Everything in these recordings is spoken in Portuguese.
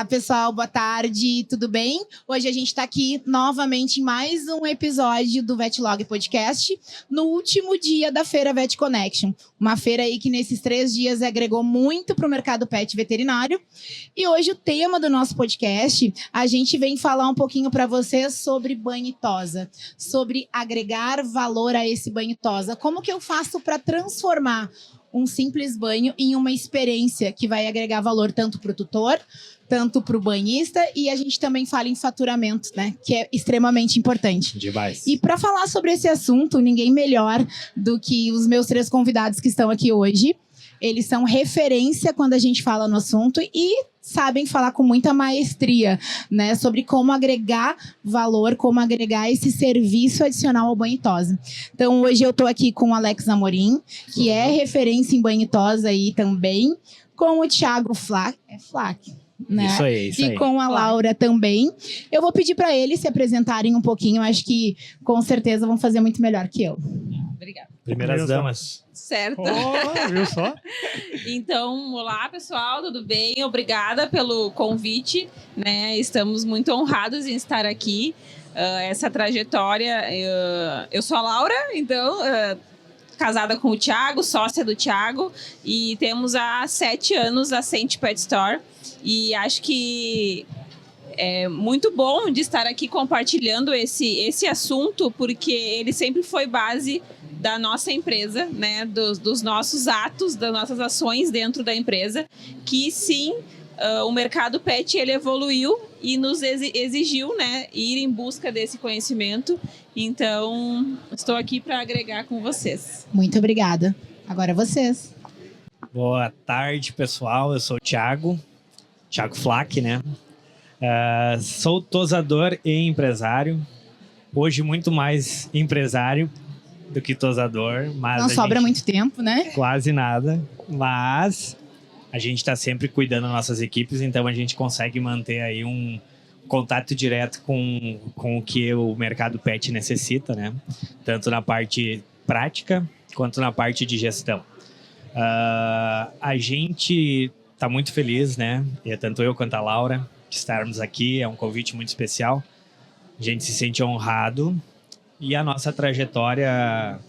Olá, pessoal, boa tarde, tudo bem? Hoje a gente está aqui novamente em mais um episódio do Vetlog Podcast, no último dia da Feira Vet Connection. Uma feira aí que nesses 3 dias agregou muito para o mercado pet veterinário. E hoje o tema do nosso podcast, a gente vem falar um pouquinho para vocês sobre banho e tosa, sobre agregar valor a esse banho e tosa. Como que eu faço para transformar um simples banho em uma experiência que vai agregar valor tanto para o tutor, tanto para o banhista, e a gente também fala em faturamento, né? Que é extremamente importante. Demais. E para falar sobre esse assunto, ninguém melhor do que os meus 3 convidados que estão aqui hoje. Eles são referência quando a gente fala no assunto e sabem falar com muita maestria, né, sobre como agregar valor, como agregar esse serviço adicional ao banho e tosa. Então, hoje eu estou aqui com o Alex Amorim, que é referência em banho e tosa aí também, com o Thiago Flack, né? Isso aí. E com a Laura também. Eu vou pedir para eles se apresentarem um pouquinho, acho que com certeza vão fazer muito melhor que eu. Obrigada. Primeiras damas. Certo. Viu só? Então, olá pessoal, tudo bem? Obrigada pelo convite, né? Estamos muito honrados em estar aqui. Essa trajetória, eu sou a Laura, então, casada com o Thiago, sócia do Thiago, e temos há 7 anos a Scent Pet Store. E acho que é muito bom de estar aqui compartilhando esse assunto, porque ele sempre foi base da nossa empresa, né? Dos nossos atos, das nossas ações dentro da empresa, que sim, o mercado pet ele evoluiu e nos exigiu, né, ir em busca desse conhecimento. Então, estou aqui para agregar com vocês. Muito obrigada. Agora vocês. Boa tarde, pessoal. Eu sou o Thiago Flack, né? Sou tosador e empresário. Hoje muito mais empresário do que tosador. Mas não sobra muito tempo, né? Quase nada. Mas a gente está sempre cuidando das nossas equipes, então a gente consegue manter aí um contato direto com o que o mercado pet necessita, né? Tanto na parte prática quanto na parte de gestão. A gente está muito feliz, né? E tanto eu quanto a Laura de estarmos aqui. É um convite muito especial. A gente se sente honrado. E a nossa trajetória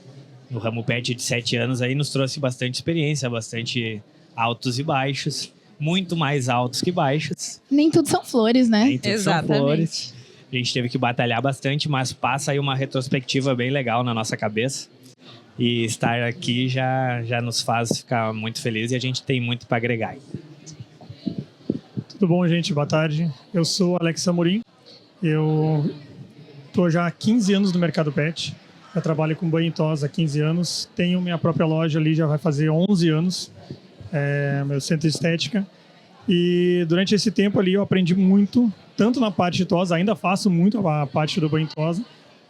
no ramo pet de 7 anos aí nos trouxe bastante experiência, bastante altos e baixos. Muito mais altos que baixos. Nem tudo são flores, né? Nem tudo são flores. A gente teve que batalhar bastante, mas passa aí uma retrospectiva bem legal na nossa cabeça. E estar aqui já nos faz ficar muito feliz e a gente tem muito para agregar. Tudo bom, gente? Boa tarde. Eu sou Alex Amorim. Eu estou já há 15 anos no mercado pet. Eu trabalho com banho e tosa há 15 anos. Tenho minha própria loja ali, já vai fazer 11 anos. Meu centro de estética. E durante esse tempo ali eu aprendi muito, tanto na parte de tosa, ainda faço muito a parte do banho e tosa.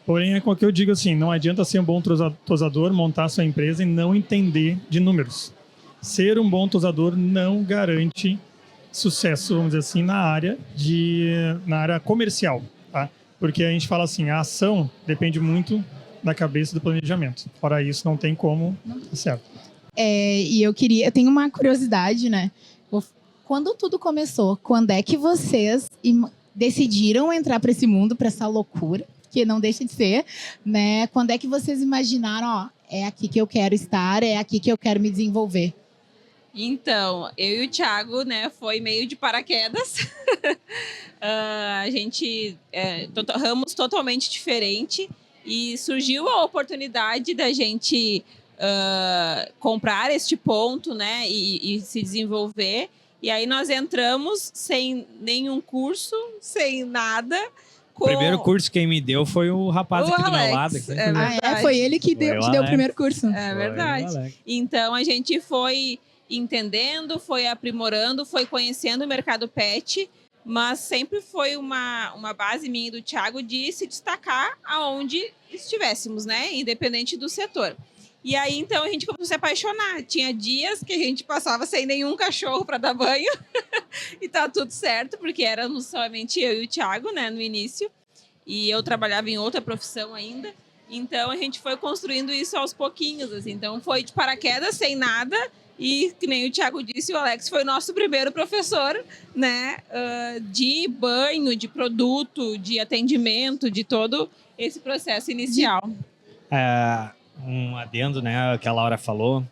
Porém, é com o que eu digo assim, não adianta ser um bom tosador, montar sua empresa e não entender de números. Ser um bom tosador não garante sucesso, vamos dizer assim, na área comercial, tá? Porque a gente fala assim, a ação depende muito da cabeça do planejamento. Fora isso, não tem como dar certo. E eu tenho uma curiosidade, né? Quando tudo começou, quando é que vocês decidiram entrar para esse mundo, para essa loucura? Que não deixa de ser, né? Quando é que vocês imaginaram, é aqui que eu quero estar, é aqui que eu quero me desenvolver? Então, eu e o Thiago, né, foi meio de paraquedas. A gente ramos totalmente diferente e surgiu a oportunidade da gente comprar este ponto, né, e se desenvolver. E aí nós entramos sem nenhum curso, sem nada. O primeiro curso quem me deu foi o rapaz aqui do meu lado. Foi ele que te deu o primeiro curso. É verdade. Então a gente foi entendendo, foi aprimorando, foi conhecendo o mercado pet, mas sempre foi uma base minha e do Thiago de se destacar aonde estivéssemos, né? Independente do setor. E aí, então, a gente começou a se apaixonar. Tinha dias que a gente passava sem nenhum cachorro para dar banho. E tá tudo certo, porque éramos somente eu e o Thiago, né, no início. E eu trabalhava em outra profissão ainda. Então, a gente foi construindo isso aos pouquinhos, assim. Então, foi de paraquedas, sem nada. E, que nem o Thiago disse, o Alex foi nosso primeiro professor, né? De banho, de produto, de atendimento, de todo esse processo inicial. Um adendo, né, que a Laura falou.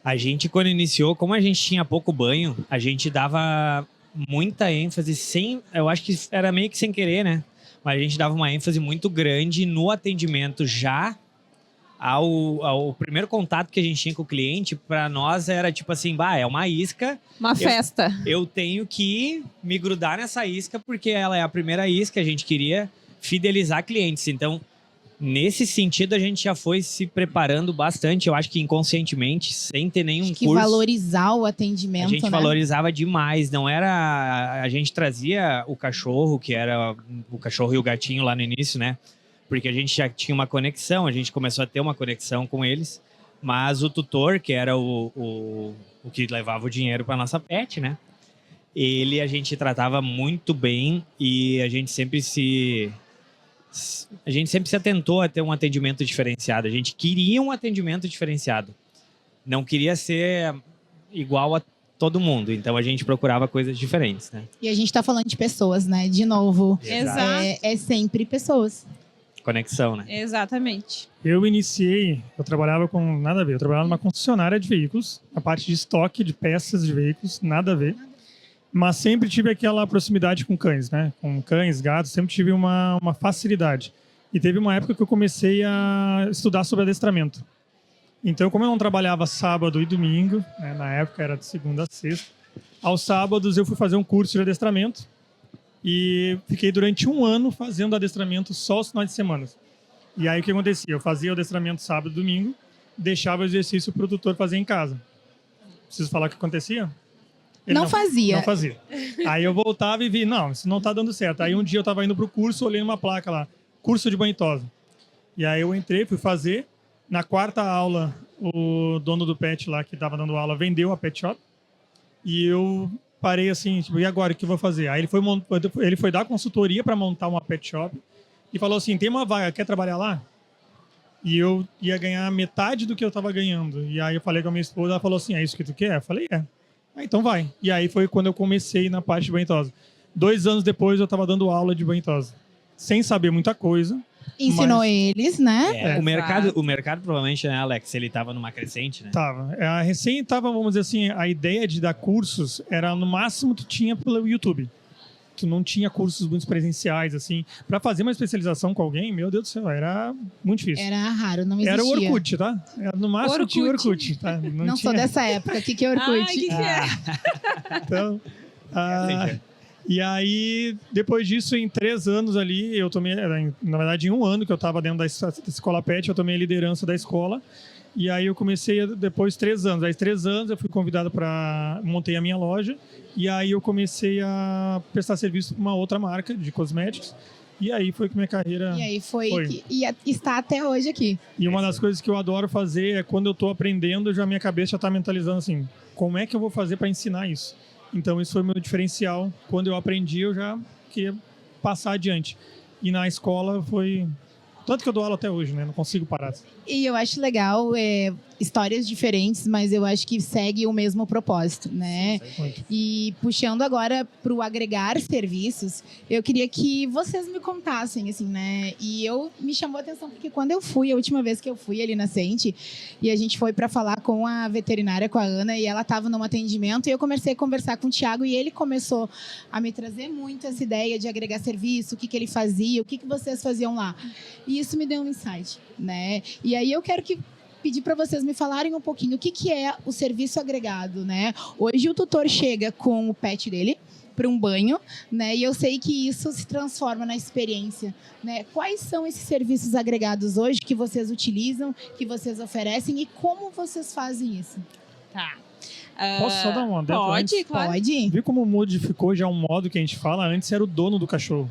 A gente, quando iniciou, como a gente tinha pouco banho, a gente dava muita ênfase eu acho que era meio que sem querer, né? Mas a gente dava uma ênfase muito grande no atendimento já ao primeiro contato que a gente tinha com o cliente. Para nós era tipo assim, é uma isca. Uma festa. Eu tenho que me grudar nessa isca porque ela é a primeira isca, a gente queria fidelizar clientes. Então, nesse sentido, a gente já foi se preparando bastante, eu acho que inconscientemente, sem ter nenhum Acho que curso. valorizar o atendimento, A gente né? valorizava demais, não era... A gente trazia o cachorro, que era o cachorro e o gatinho lá no início, né? Porque a gente já tinha uma conexão, a gente começou a ter uma conexão com eles, mas o tutor, que era o que levava o dinheiro para nossa pet, né? A gente tratava muito bem e a gente sempre se atentou a ter um atendimento diferenciado. A gente queria um atendimento diferenciado. Não queria ser igual a todo mundo. Então, a gente procurava coisas diferentes, né? E a gente tá falando de pessoas, né? De novo. Exato. É sempre pessoas. Conexão, né? Exatamente. Eu trabalhava com nada a ver. Eu trabalhava numa concessionária de veículos, a parte de estoque de peças de veículos, nada a ver. Mas sempre tive aquela proximidade com cães, né? Com cães, gatos, sempre tive uma facilidade. E teve uma época que eu comecei a estudar sobre adestramento. Então, como eu não trabalhava sábado e domingo, né? Na época era de segunda a sexta, aos sábados eu fui fazer um curso de adestramento e fiquei durante 1 ano fazendo adestramento só aos finais de semana. E aí o que acontecia? Eu fazia o adestramento sábado e domingo, deixava o exercício para o tutor fazer em casa. Preciso falar o que acontecia? Ele Não fazia. Não fazia. Aí eu voltava e vi, não, isso não tá dando certo. Aí um dia eu tava indo pro curso, olhei uma placa lá, curso de banho e tosa. E aí eu entrei, fui fazer. Na 4ª aula, o dono do pet lá que tava dando aula vendeu a pet shop. E eu parei assim, tipo, e agora, o que eu vou fazer? Aí ele foi dar consultoria para montar uma pet shop e falou assim, tem uma vaga, quer trabalhar lá? E eu ia ganhar metade do que eu tava ganhando. E aí eu falei com a minha esposa, ela falou assim, é isso que tu quer? Eu falei, é. Então vai. E aí foi quando eu comecei na parte de banho e tosa. 2 anos depois eu estava dando aula de banho e tosa. Sem saber muita coisa. Ensinou eles, né? O mercado provavelmente, né, Alex? Ele estava numa crescente, né? Tava. Recém estava, vamos dizer assim, a ideia de dar cursos era no máximo tu tinha pelo YouTube. Tu não tinha cursos muito presenciais, assim. Para fazer uma especialização com alguém, meu Deus do céu, era muito difícil. Era raro, não existia. Era o Orkut, tá? No máximo tinha o Orkut, tá? Não sou dessa época. O que é Orkut? Ai, que é? Então, e aí, depois disso, em 3 anos ali, eu tomei, na verdade, em 1 ano que eu estava dentro da escola pet, eu tomei a liderança da escola. E aí eu comecei depois 3 anos. Aí 3 anos eu fui convidado montei a minha loja. E aí eu comecei a prestar serviço para uma outra marca de cosméticos. E aí foi que minha carreira... E aí e está até hoje aqui. E uma das coisas que eu adoro fazer é quando eu estou aprendendo, minha cabeça já está mentalizando assim, como é que eu vou fazer para ensinar isso? Então isso foi o meu diferencial. Quando eu aprendi, eu já queria passar adiante. E na escola foi... Tanto que eu dou aula até hoje, né? Não consigo parar. E eu acho legal histórias diferentes, mas eu acho que segue o mesmo propósito, né? Muito. E puxando agora para o agregar serviços, eu queria que vocês me contassem, assim, né? E me chamou a atenção porque quando a última vez que eu fui ali na Sente, e a gente foi para falar com a veterinária, com a Ana, e ela estava num atendimento, e eu comecei a conversar com o Thiago, e ele começou a me trazer muito essa ideia de agregar serviço, o que ele fazia, o que vocês faziam lá. E isso me deu um insight, né? E aí eu quero pedir para vocês me falarem um pouquinho o que é o serviço agregado, né? Hoje o tutor chega com o pet dele para um banho, né? E eu sei que isso se transforma na experiência, né? Quais são esses serviços agregados hoje que vocês utilizam, que vocês oferecem e como vocês fazem isso? Tá. Posso só dar uma adendo Pode, antes? claro. Pode? Viu como modificou já um modo que a gente fala? Antes era o dono do cachorro.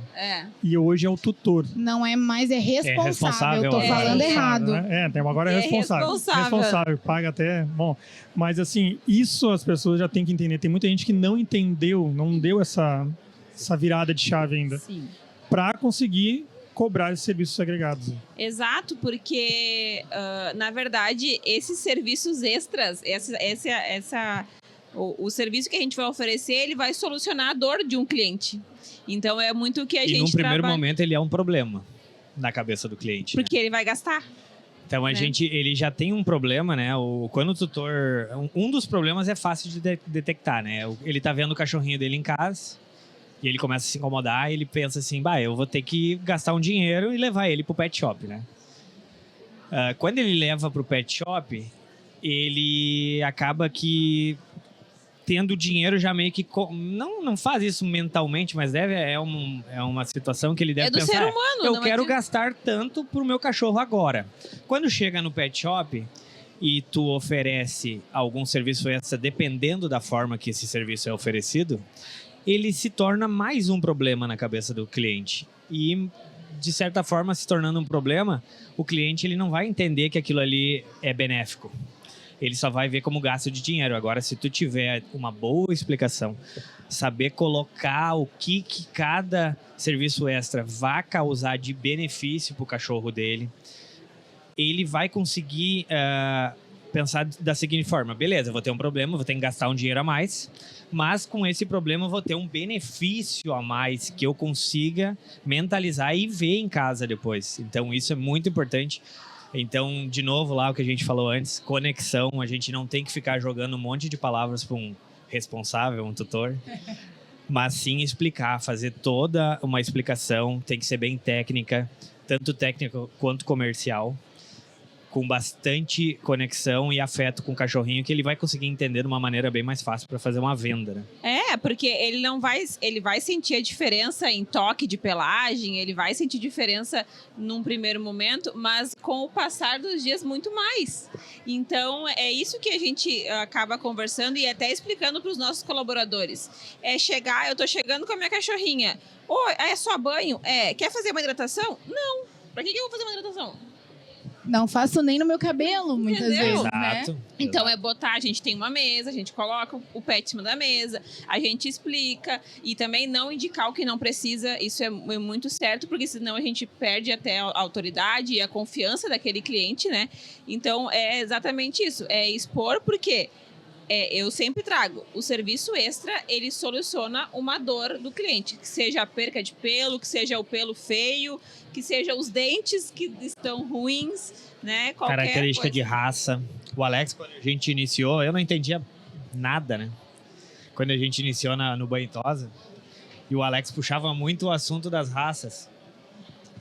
E hoje é o tutor. Não é mais, é responsável. Eu tô falando errado. Né? Agora é responsável. Responsável, paga até... Bom, mas assim, isso as pessoas já têm que entender. Tem muita gente que não entendeu, não deu essa virada de chave ainda. Sim. Para conseguir cobrar esses serviços agregados. Exato, porque, na verdade, esses serviços extras, o serviço que a gente vai oferecer, ele vai solucionar a dor de um cliente. Então, é muito o que a gente num primeiro trabalha. momento, ele é um problema na cabeça do cliente. Porque ele vai gastar. Então, ele já tem um problema, né? Quando o tutor... Um dos problemas é fácil de detectar, né? Ele tá vendo o cachorrinho dele em casa e ele começa a se incomodar e ele pensa assim, eu vou ter que gastar um dinheiro e levar ele pro pet shop, né? Quando ele leva pro pet shop, ele acaba que tendo dinheiro já meio que... Não faz isso mentalmente, mas é uma situação que ele deve pensar. É do ser humano. Eu quero gastar tanto pro meu cachorro agora. Quando chega no pet shop e tu oferece algum serviço extra, dependendo da forma que esse serviço é oferecido, ele se torna mais um problema na cabeça do cliente. E, de certa forma, se tornando um problema, o cliente ele não vai entender que aquilo ali é benéfico. Ele só vai ver como gasto de dinheiro. Agora, se tu tiver uma boa explicação, saber colocar o que cada serviço extra vai causar de benefício para o cachorro dele, ele vai conseguir pensar da seguinte forma: beleza, eu vou ter um problema, vou ter que gastar um dinheiro a mais, mas com esse problema eu vou ter um benefício a mais que eu consiga mentalizar e ver em casa depois. Então, isso é muito importante. Então, de novo, lá o que a gente falou antes, conexão, a gente não tem que ficar jogando um monte de palavras para um responsável, um tutor, mas sim explicar, fazer toda uma explicação, tem que ser bem técnica, tanto técnica quanto comercial, com bastante conexão e afeto com o cachorrinho, que ele vai conseguir entender de uma maneira bem mais fácil para fazer uma venda, né? Porque ele vai sentir a diferença em toque de pelagem, ele vai sentir diferença num primeiro momento, mas com o passar dos dias muito mais. Então, é isso que a gente acaba conversando e até explicando para os nossos colaboradores. Eu tô chegando com a minha cachorrinha. É só banho? Quer fazer uma hidratação? Não. Para que eu vou fazer uma hidratação? Não faço nem no meu cabelo, muitas Entendeu? vezes, né? Exato. Então a gente tem uma mesa, a gente coloca o pet em cima da mesa, a gente explica e também não indicar o que não precisa, isso é muito certo, porque senão a gente perde até a autoridade e a confiança daquele cliente, né? Então é exatamente isso, é expor, porque eu sempre trago o serviço extra, ele soluciona uma dor do cliente, que seja a perca de pelo, que seja o pelo feio, que seja os dentes que estão ruins, né? Qualquer característica coisa. de raça. O Alex, quando a gente iniciou, eu não entendia nada, né? Quando a gente iniciou no Banho e Tosa, e o Alex puxava muito o assunto das raças.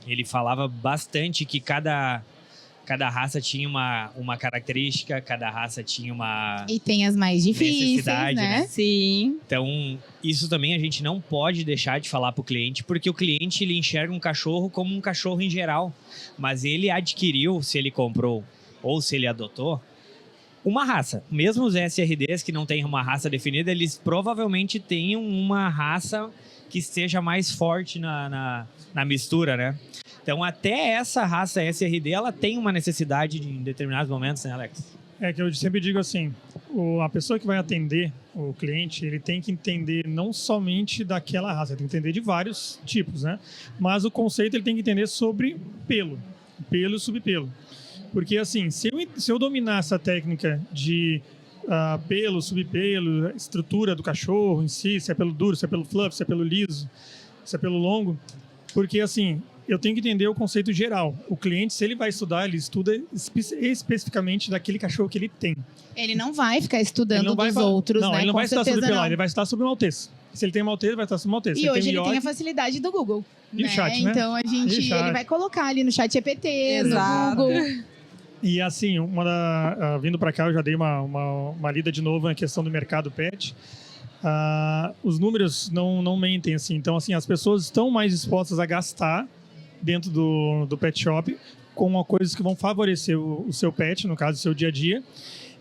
Ele falava bastante que cada raça tinha uma característica, cada raça tinha uma E tem as mais difíceis, necessidade, né? né? Sim. Então, isso também a gente não pode deixar de falar para o cliente, porque o cliente ele enxerga um cachorro como um cachorro em geral, mas ele adquiriu, se ele comprou ou se ele adotou, uma raça. Mesmo os SRDs que não têm uma raça definida, eles provavelmente têm uma raça que esteja mais forte na mistura, né? Então, até essa raça SRD, ela tem uma necessidade em determinados momentos, né, Alex? É que eu sempre digo assim, a pessoa que vai atender o cliente, ele tem que entender não somente daquela raça, ele tem que entender de vários tipos, né? Mas o conceito ele tem que entender sobre pelo e subpelo. Porque assim, se eu dominar essa técnica de pelo, subpelo, estrutura do cachorro em si, se é pelo duro, se é pelo fluff, se é pelo liso, se é pelo longo, porque assim, eu tenho que entender o conceito geral. O cliente, se ele vai estudar, ele estuda especificamente daquele cachorro que ele tem. Ele não vai ficar estudando dos falar- outros, não, né? ele não Com vai estudar sobre certeza pelar, não. ele vai estudar sobre maltês. Se ele tem maltês, ele vai estudar sobre maltês. Se E hoje ele York, tem a facilidade do Google. E o né? chat, né? Então E chat. ele vai colocar ali no chat GPT, Exato. no Google. E assim, vindo para cá, eu já dei uma lida de novo na questão do mercado pet. Os números não mentem, assim. Então, assim, as pessoas estão mais dispostas a gastar dentro do pet shop com coisas que vão favorecer o seu pet, no caso, o seu dia a dia.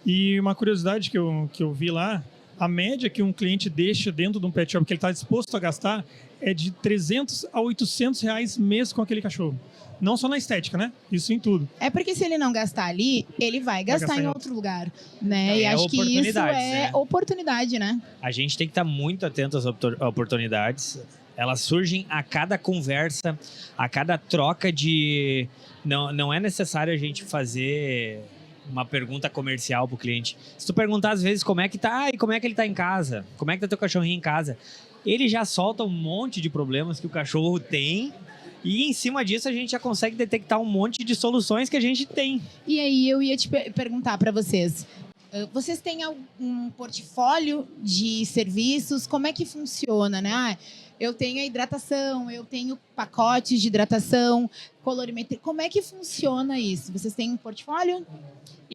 E uma curiosidade que eu vi lá, a média que um cliente deixa dentro de um pet shop que ele está disposto a gastar é de R$300 a R$800 mês com aquele cachorro. Não só na estética, né? Isso em tudo. É porque se ele não gastar ali, ele vai gastar em outro lugar, né? E acho que isso oportunidades, é né? oportunidade, né? A gente tem que estar muito atento às oportunidades. Elas surgem a cada conversa, a cada troca de... Não é necessário a gente fazer uma pergunta comercial pro cliente. Se tu perguntar às vezes como é que tá, e como é que ele tá em casa, como é que tá teu cachorrinho em casa, ele já solta um monte de problemas que o cachorro tem e em cima disso a gente já consegue detectar um monte de soluções que a gente tem. E aí eu ia te perguntar para vocês. Vocês têm algum portfólio de serviços? Como é que funciona, né? Eu tenho a hidratação, eu tenho pacotes de hidratação, colorimetria. Como é que funciona isso? Vocês têm um portfólio?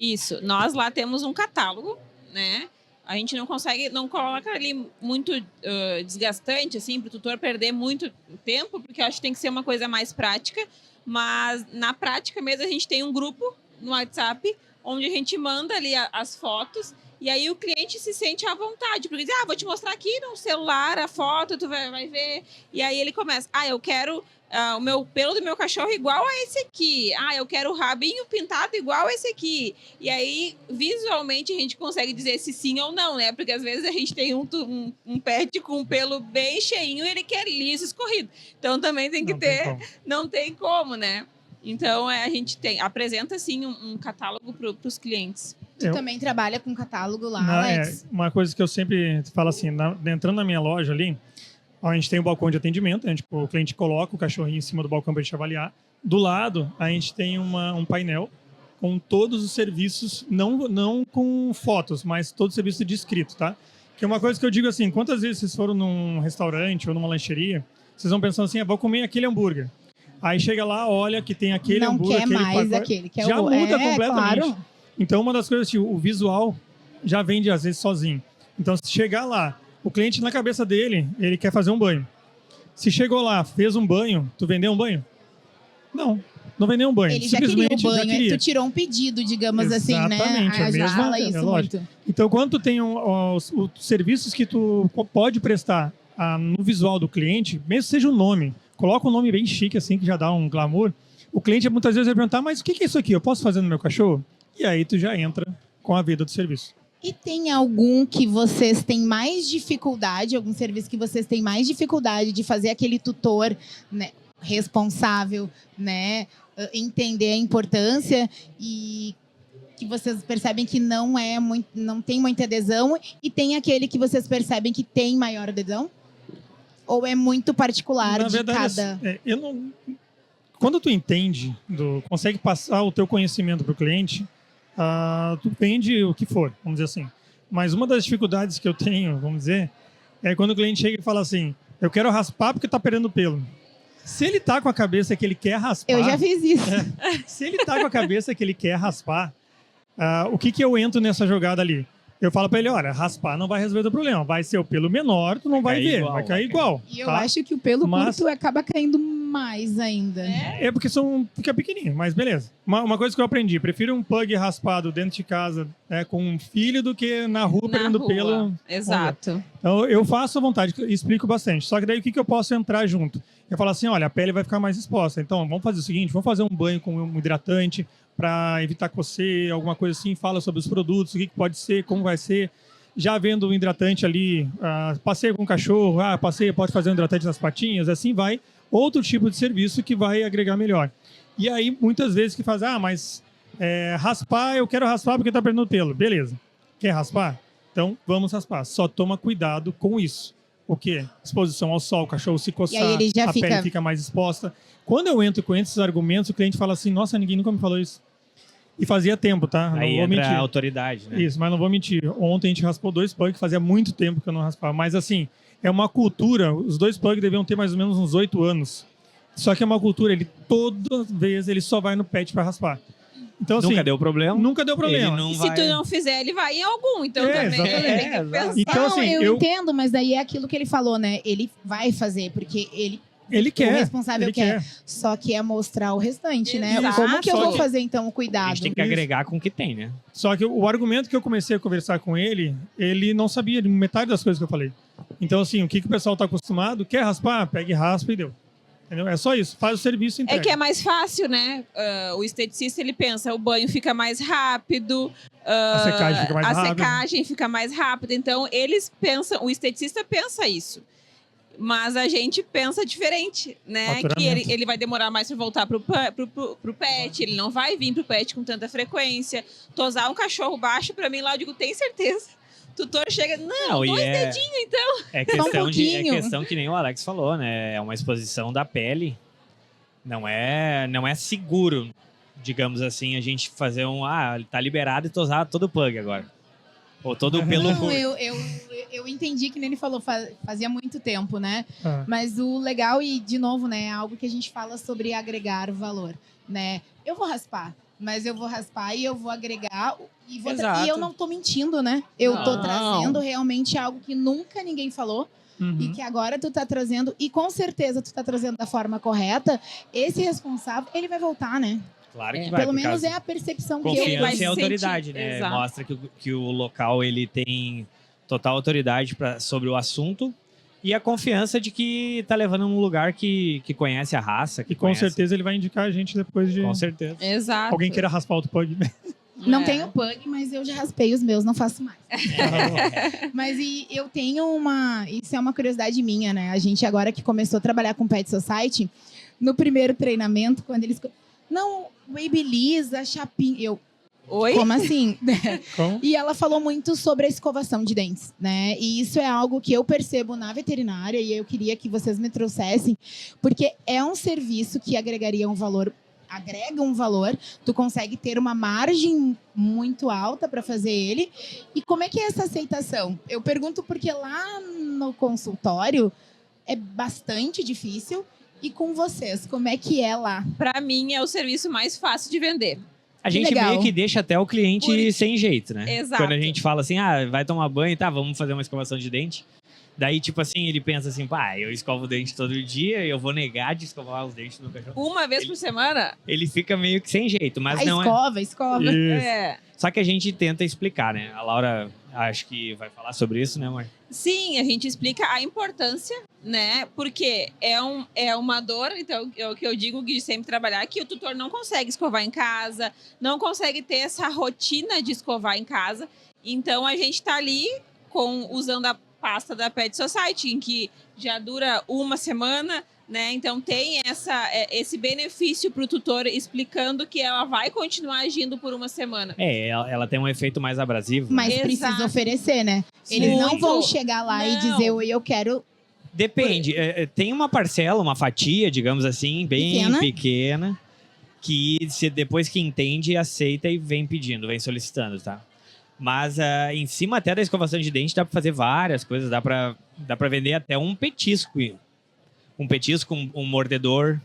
Isso. Nós lá temos um catálogo, né? A gente não coloca ali muito desgastante, assim, para o tutor perder muito tempo, porque eu acho que tem que ser uma coisa mais prática. Mas, na prática mesmo, a gente tem um grupo no WhatsApp, onde a gente manda ali as fotos, e aí o cliente se sente à vontade, porque diz, vou te mostrar aqui no celular a foto, tu vai ver. E aí ele começa, eu quero o pelo do meu cachorro igual a esse aqui. Eu quero o rabinho pintado igual a esse aqui. E aí, visualmente, a gente consegue dizer se sim ou não, né? Porque às vezes a gente tem um pet com um pelo bem cheinho e ele quer liso, escorrido. Então também tem que ter... Não tem como, né? Então, a gente apresenta, sim, um catálogo para os clientes. Tu também trabalha com catálogo lá, Alex? Uma coisa que eu sempre falo assim, entrando na minha loja ali, a gente tem o balcão de atendimento, o cliente coloca o cachorrinho em cima do balcão para a gente avaliar. Do lado, a gente tem um painel com todos os serviços, não com fotos, mas todos os serviços de escrito, tá? Que é uma coisa que eu digo assim, quantas vezes vocês foram num restaurante ou numa lancheria, vocês vão pensando assim, vou comer aquele hambúrguer. Aí chega lá, olha que tem aquele hambúrguer, aquele mais aquele, que é já muda completamente. Claro. Então, uma das coisas, o visual já vende, às vezes, sozinho. Então, se chegar lá, o cliente, na cabeça dele, ele quer fazer um banho. Se chegou lá, fez um banho, tu vendeu um banho? Não vendeu um banho. Ele já queria o banho, tu tirou um pedido, digamos assim, né? Exatamente, a mesma, fala isso muito. Então, quando tu tem os serviços que tu pode prestar no visual do cliente, mesmo que seja o nome, coloca um nome bem chique, assim, que já dá um glamour, o cliente muitas vezes vai perguntar, mas o que é isso aqui? Eu posso fazer no meu cachorro? E aí tu já entra com a vida do serviço. E tem algum que vocês têm mais dificuldade, algum serviço que vocês têm mais dificuldade de fazer aquele tutor, né, responsável, né, entender a importância e que vocês percebem que não tem muita adesão, e tem aquele que vocês percebem que tem maior adesão? Ou é muito particular Na verdade, cada... Quando tu entende, consegue passar o teu conhecimento para o cliente, tu vende o que for, vamos dizer assim. Mas uma das dificuldades que eu tenho, vamos dizer, é quando o cliente chega e fala assim, eu quero raspar porque tá perdendo pelo. Se ele tá com a cabeça que ele quer raspar... Eu já fiz isso. Se ele tá com a cabeça que ele quer raspar, o que eu entro nessa jogada ali? Eu falo para ele, olha, raspar não vai resolver o problema. Vai ser o pelo menor, tu não vai ver, vai cair igual. E eu acho que o pelo curto acaba caindo mais ainda. É porque fica pequenininho, mas beleza. Uma coisa que eu aprendi, prefiro um pug raspado dentro de casa com um filho do que na rua perdendo pelo. Exato. Então eu faço à vontade e explico bastante. Só que daí o que eu posso entrar junto? Eu falo assim, olha, a pele vai ficar mais exposta. Então vamos fazer o seguinte, vamos fazer um banho com um hidratante para evitar coceira, alguma coisa assim. Fala sobre os produtos, o que pode ser, como vai ser. Já vendo o hidratante ali, passeio com o cachorro, pode fazer um hidratante nas patinhas, assim vai. Outro tipo de serviço que vai agregar melhor. E aí, muitas vezes que faz, mas raspar, eu quero raspar porque tá perdendo pelo. Beleza. Quer raspar? Então, vamos raspar. Só toma cuidado com isso. O quê? Exposição ao sol, o cachorro se coçar, pele fica mais exposta. Quando eu entro com esses argumentos, o cliente fala assim, nossa, ninguém nunca me falou isso. E fazia tempo, tá? Aí não vou mentir. A autoridade, né? Isso, mas não vou mentir. Ontem a gente raspou 2 pugs, fazia muito tempo que eu não raspava. Mas assim, é uma cultura, os 2 pugs deviam ter mais ou menos uns 8 anos. Só que é uma cultura, toda vez ele só vai no pet para raspar. Então, assim, nunca deu problema. Nunca deu problema. E se tu não fizer, ele vai em algum. Então também tem que pensar. Então, assim, eu entendo, mas daí é aquilo que ele falou, né? Ele vai fazer, porque ele quer. O responsável quer. Só que é mostrar o restante, né? Exato. Como que eu vou fazer, então, o cuidado? A gente tem que agregar com o que tem, né? Só que o argumento que eu comecei a conversar com ele não sabia de metade das coisas que eu falei. Então, assim, o que o pessoal está acostumado, quer raspar? Pega e raspa e deu. Entendeu? É só isso, faz o serviço e entrega. É que é mais fácil, né? O esteticista, ele pensa, o banho fica mais rápido, a secagem fica mais rápida. Secagem fica mais rápida. Então, eles pensam, o esteticista pensa isso. Mas a gente pensa diferente, né? Que ele vai demorar mais para voltar pro pet, ele não vai vir pro pet com tanta frequência. Tosar um cachorro baixo, para mim, lá eu digo, tem certeza. O tutor chega, não, dois dedinhos, então. É questão que nem o Alex falou, né? É uma exposição da pele. Não é seguro, digamos assim, a gente fazer tá liberado e tosar todo o pug agora. Ou todo o pelo curto. Eu entendi que nem ele falou, fazia muito tempo, né? Mas o legal, e de novo, né, é algo que a gente fala sobre agregar valor, né? Eu vou raspar, mas eu vou raspar e eu vou agregar e eu não tô mentindo, né? Eu tô trazendo realmente algo que nunca ninguém falou. E que agora tu tá trazendo, e com certeza tu tá trazendo da forma correta, esse responsável, ele vai voltar, né? Claro que vai. Pelo menos é a percepção que ele vai ter. Confiança e autoridade, né? Exato. Mostra que o local ele tem total autoridade sobre o assunto e a confiança de que tá levando um lugar que conhece a raça. E com certeza ele vai indicar a gente depois de... Com certeza. Exato. Alguém queira raspar outro pug. Não tenho pug, mas eu já raspei os meus, não faço mais. Mas eu tenho isso é uma curiosidade minha, né? A gente agora que começou a trabalhar com Pet Society, no primeiro treinamento, quando eles... Não, Babyliss, chapinha. Oi? Como assim? Como? E ela falou muito sobre a escovação de dentes, né? E isso é algo que eu percebo na veterinária e eu queria que vocês me trouxessem, porque é um serviço que agrega um valor, tu consegue ter uma margem muito alta para fazer ele. E como é que é essa aceitação? Eu pergunto porque lá no consultório é bastante difícil. E com vocês, como é que é lá? Para mim, é o serviço mais fácil de vender. A gente meio que deixa até o cliente sem jeito, né? Exato. Quando a gente fala assim, vai tomar banho, tá, vamos fazer uma escovação de dente. Daí, tipo assim, ele pensa assim, eu escovo o dente todo dia e eu vou negar de escovar os dentes do cachorro. Uma vez por semana? Ele fica meio que sem jeito, mas não escova. Só que a gente tenta explicar, né? A Laura, acho que vai falar sobre isso, né, amor? Sim, a gente explica a importância, né? Porque é uma dor, então é o que eu digo de sempre trabalhar, que o tutor não consegue escovar em casa, não consegue ter essa rotina de escovar em casa. Então a gente tá ali usando a pasta da Pet Society, em que já dura uma semana, né? Então tem esse benefício para o tutor, explicando que ela vai continuar agindo por uma semana. Ela tem um efeito mais abrasivo. Mas precisa oferecer, né? Eles não vão chegar lá e dizer, eu quero... Depende. Tem uma parcela, uma fatia, digamos assim, bem pequena, que depois que entende, aceita e vem pedindo, vem solicitando, tá? Mas em cima até da escovação de dente dá para fazer várias coisas, dá para vender até um petisco, um mordedor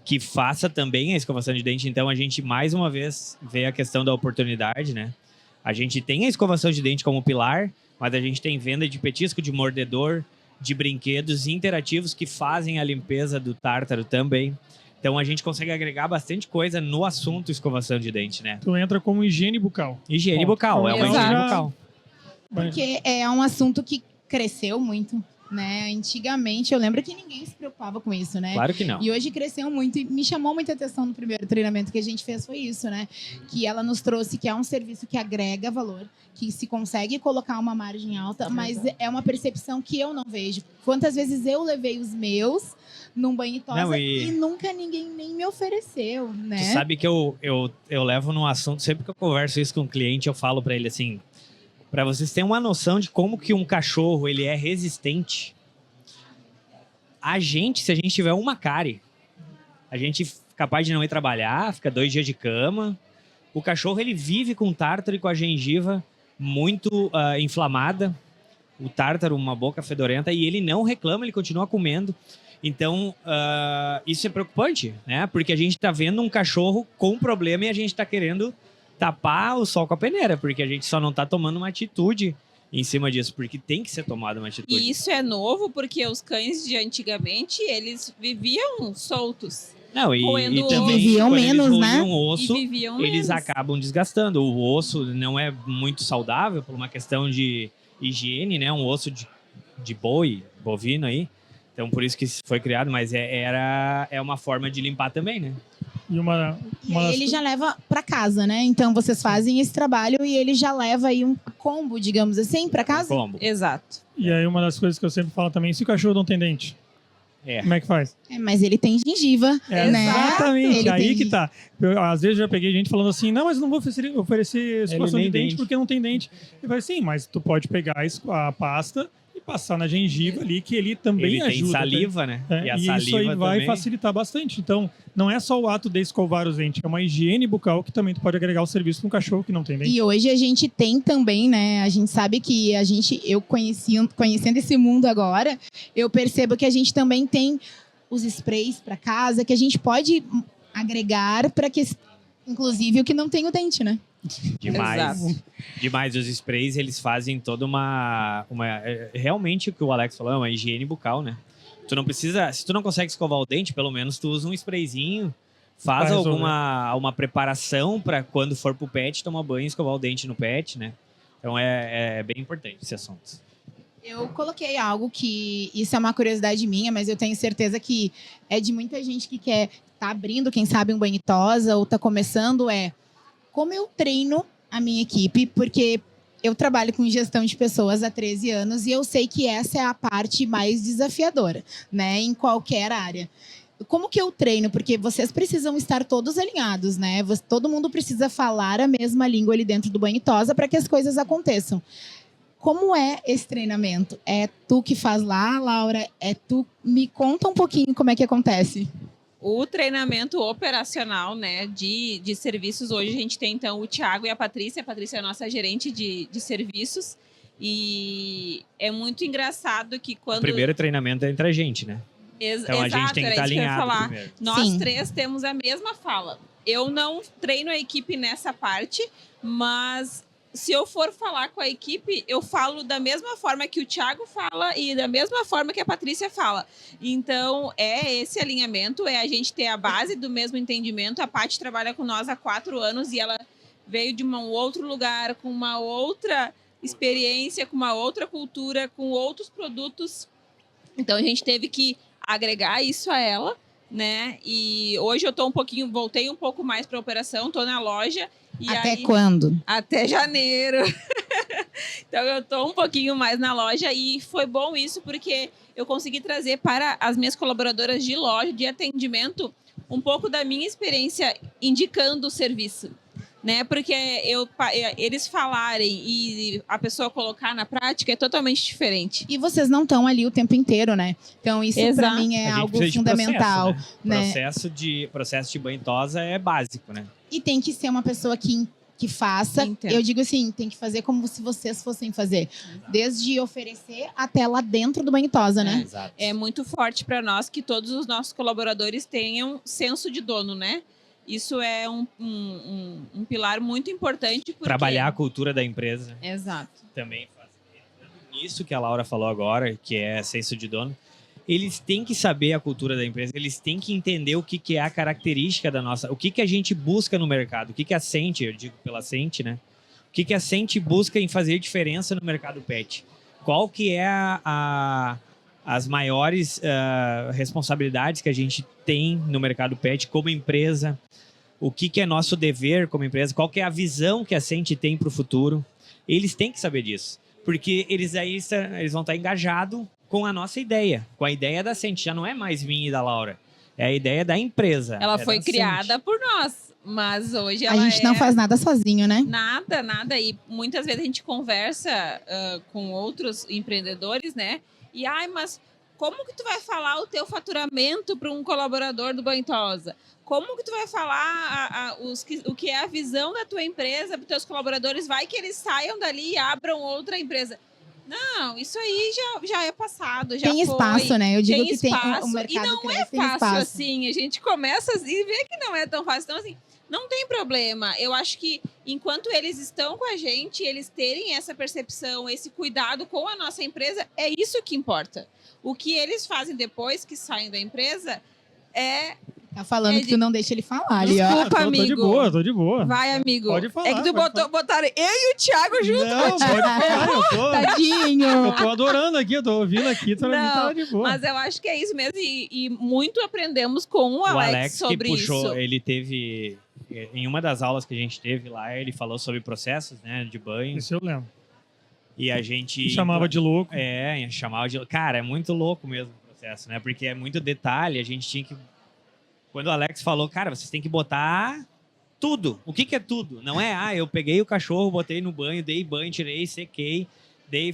que faça também a escovação de dente. Então a gente mais uma vez vê a questão da oportunidade, né? A gente tem a escovação de dente como pilar, mas a gente tem venda de petisco, de mordedor, de brinquedos interativos que fazem a limpeza do tártaro também. Então a gente consegue agregar bastante coisa no assunto escovação de dente, né? Tu entra como higiene bucal. Higiene bucal, é uma higiene bucal. Porque é um assunto que cresceu muito, né? Antigamente, eu lembro que ninguém se preocupava com isso, né? Claro que não. E hoje cresceu muito e me chamou muita atenção no primeiro treinamento que a gente fez foi isso, né? Que ela nos trouxe que é um serviço que agrega valor, que se consegue colocar uma margem alta, mas é uma percepção que eu não vejo. Quantas vezes eu levei os meus num banho e tosa e nunca ninguém nem me ofereceu, né? Tu sabe que eu levo num assunto, sempre que eu converso isso com um cliente, eu falo pra ele assim, pra vocês terem uma noção de como que um cachorro ele é resistente. Se a gente tiver uma cárie, a gente é capaz de não ir trabalhar, fica 2 dias de cama. O cachorro ele vive com tártaro e com a gengiva muito inflamada. O tártaro, uma boca fedorenta, e ele não reclama, ele continua comendo. Então, isso é preocupante, né? Porque a gente tá vendo um cachorro com problema e a gente tá querendo tapar o sol com a peneira, porque a gente só não tá tomando uma atitude em cima disso, porque tem que ser tomada uma atitude. E isso é novo, porque os cães de antigamente, eles viviam soltos. Não, e também viviam menos, né? Osso, viviam eles menos. acabam desgastando. O osso não é muito saudável por uma questão de higiene, né? Um osso de boi, bovino aí. Então, por isso que foi criado, mas é uma forma de limpar também, né? E ele já leva para casa, né? Então, vocês fazem esse trabalho e ele já leva aí um combo, digamos assim, para casa? Combo. Exato. E aí uma das coisas que eu sempre falo também, se o cachorro não tem dente, como é que faz? Mas ele tem gengiva, né? Exatamente, Ele aí tem... que tá. Às vezes já peguei gente falando assim, não, mas não vou oferecer escovação de dente porque não tem dente. Eu falei assim, mas tu pode pegar a pasta e passar na gengiva ali, que ele também ajuda. Ele tem saliva, né? E a isso saliva aí vai também facilitar bastante. Então, não é só o ato de escovar os dentes, é uma higiene bucal que também tu pode agregar o serviço para um cachorro que não tem dente. E hoje a gente tem também, né? A gente sabe que eu conhecendo esse mundo agora, eu percebo que a gente também tem os sprays para casa, que a gente pode agregar para que, inclusive, o que não tem o dente, né? Demais. Exato. Demais. Os sprays, eles fazem toda realmente o que o Alex falou, é uma higiene bucal, né? Tu não precisa... Se tu não consegue escovar o dente, pelo menos tu usa um sprayzinho, faz uma preparação para quando for pro pet, tomar banho e escovar o dente no pet, né? Então é bem importante esse assunto. Eu coloquei algo que... Isso é uma curiosidade minha, mas eu tenho certeza que é de muita gente que quer tá abrindo, quem sabe, um banho e tosa ou tá começando, como eu treino a minha equipe, porque eu trabalho com gestão de pessoas há 13 anos e eu sei que essa é a parte mais desafiadora, né, em qualquer área. Como que eu treino? Porque vocês precisam estar todos alinhados, né? Todo mundo precisa falar a mesma língua ali dentro do banho e tosa para que as coisas aconteçam. Como é esse treinamento? É tu que faz lá, Laura? Me conta um pouquinho como é que acontece. O treinamento operacional, né, de serviços, hoje a gente tem, então, o Thiago e a Patrícia. A Patrícia é a nossa gerente de serviços. E é muito engraçado que quando... O primeiro treinamento é entre a gente, né? Então a gente tem que estar alinhado primeiro. Nós três temos a mesma fala. Eu não treino a equipe nessa parte, mas... Se eu for falar com a equipe, eu falo da mesma forma que o Thiago fala e da mesma forma que a Patrícia fala. Então, é esse alinhamento, é a gente ter a base do mesmo entendimento. A Paty trabalha com nós há 4 anos e ela veio de um outro lugar, com uma outra experiência, com uma outra cultura, com outros produtos. Então, a gente teve que agregar isso a ela, né? E hoje eu voltei um pouco mais para a operação, estou na loja. Até quando? Até janeiro. Então eu estou um pouquinho mais na loja e foi bom isso porque eu consegui trazer para as minhas colaboradoras de loja, de atendimento, um pouco da minha experiência indicando o serviço, né? Porque eles falarem e a pessoa colocar na prática é totalmente diferente. E vocês não estão ali o tempo inteiro, né? Então isso para mim é algo fundamental, né? Processo de banho e tosa é básico, né? E tem que ser uma pessoa que faça. Entendo. Eu digo assim, tem que fazer como se vocês fossem fazer. Exato. Desde oferecer até lá dentro do banho e tosa, né? Exato. É muito forte para nós que todos os nossos colaboradores tenham senso de dono, né? Isso é um pilar muito importante. Porque... Trabalhar a cultura da empresa. Exato. Também faz isso que a Laura falou agora, que é senso de dono. Eles têm que saber a cultura da empresa, eles têm que entender o que é a característica da nossa... O que a gente busca no mercado, o que a Sente, eu digo pela Sente, né? O que a Sente busca em fazer diferença no mercado pet. Qual que é as maiores responsabilidades que a gente tem no mercado pet como empresa, o que é nosso dever como empresa, qual que é a visão que a Sente tem para o futuro. Eles têm que saber disso, porque eles vão estar engajados com a nossa ideia, com a ideia da Sente. Já não é mais minha e da Laura, é a ideia da empresa. Ela foi criada por nós, mas hoje a gente não faz nada sozinho, né? Nada. E muitas vezes a gente conversa com outros empreendedores, né? E, mas como que tu vai falar o teu faturamento para um colaborador do Banho Tosa? Como que tu vai falar o que é a visão da tua empresa para os teus colaboradores? Vai que eles saiam dali e abram outra empresa. Não, isso aí já é passado, já tem espaço, foi. né? Eu digo tem que espaço, tem o mercado e não cresce, é fácil espaço. assim. A gente começa e vê que não é tão fácil. Então, assim, não tem problema. Eu acho que enquanto eles estão com a gente, eles terem essa percepção, esse cuidado com a nossa empresa, é isso que importa. O que eles fazem depois que saem da empresa é... Tá falando que tu não deixa ele falar ali, ó. Desculpa, amigo. Tô de boa. Vai, amigo. Pode falar. É que tu botaram eu e o Thiago junto. Não, pode falar. Tadinho. Eu tô adorando aqui, eu tô ouvindo aqui, tô de boa. Mas eu acho que é isso mesmo. E muito aprendemos com o Alex sobre que puxou, isso. Ele teve... Em uma das aulas que a gente teve lá, ele falou sobre processos, né, de banho. Isso eu lembro. E a gente... Chamava de louco. Chamava de... Cara, é muito louco mesmo o processo, né? Porque é muito detalhe, a gente tinha que... Quando o Alex falou, cara, vocês têm que botar tudo. O que é tudo? Não é, eu peguei o cachorro, botei no banho, dei banho, tirei, sequei,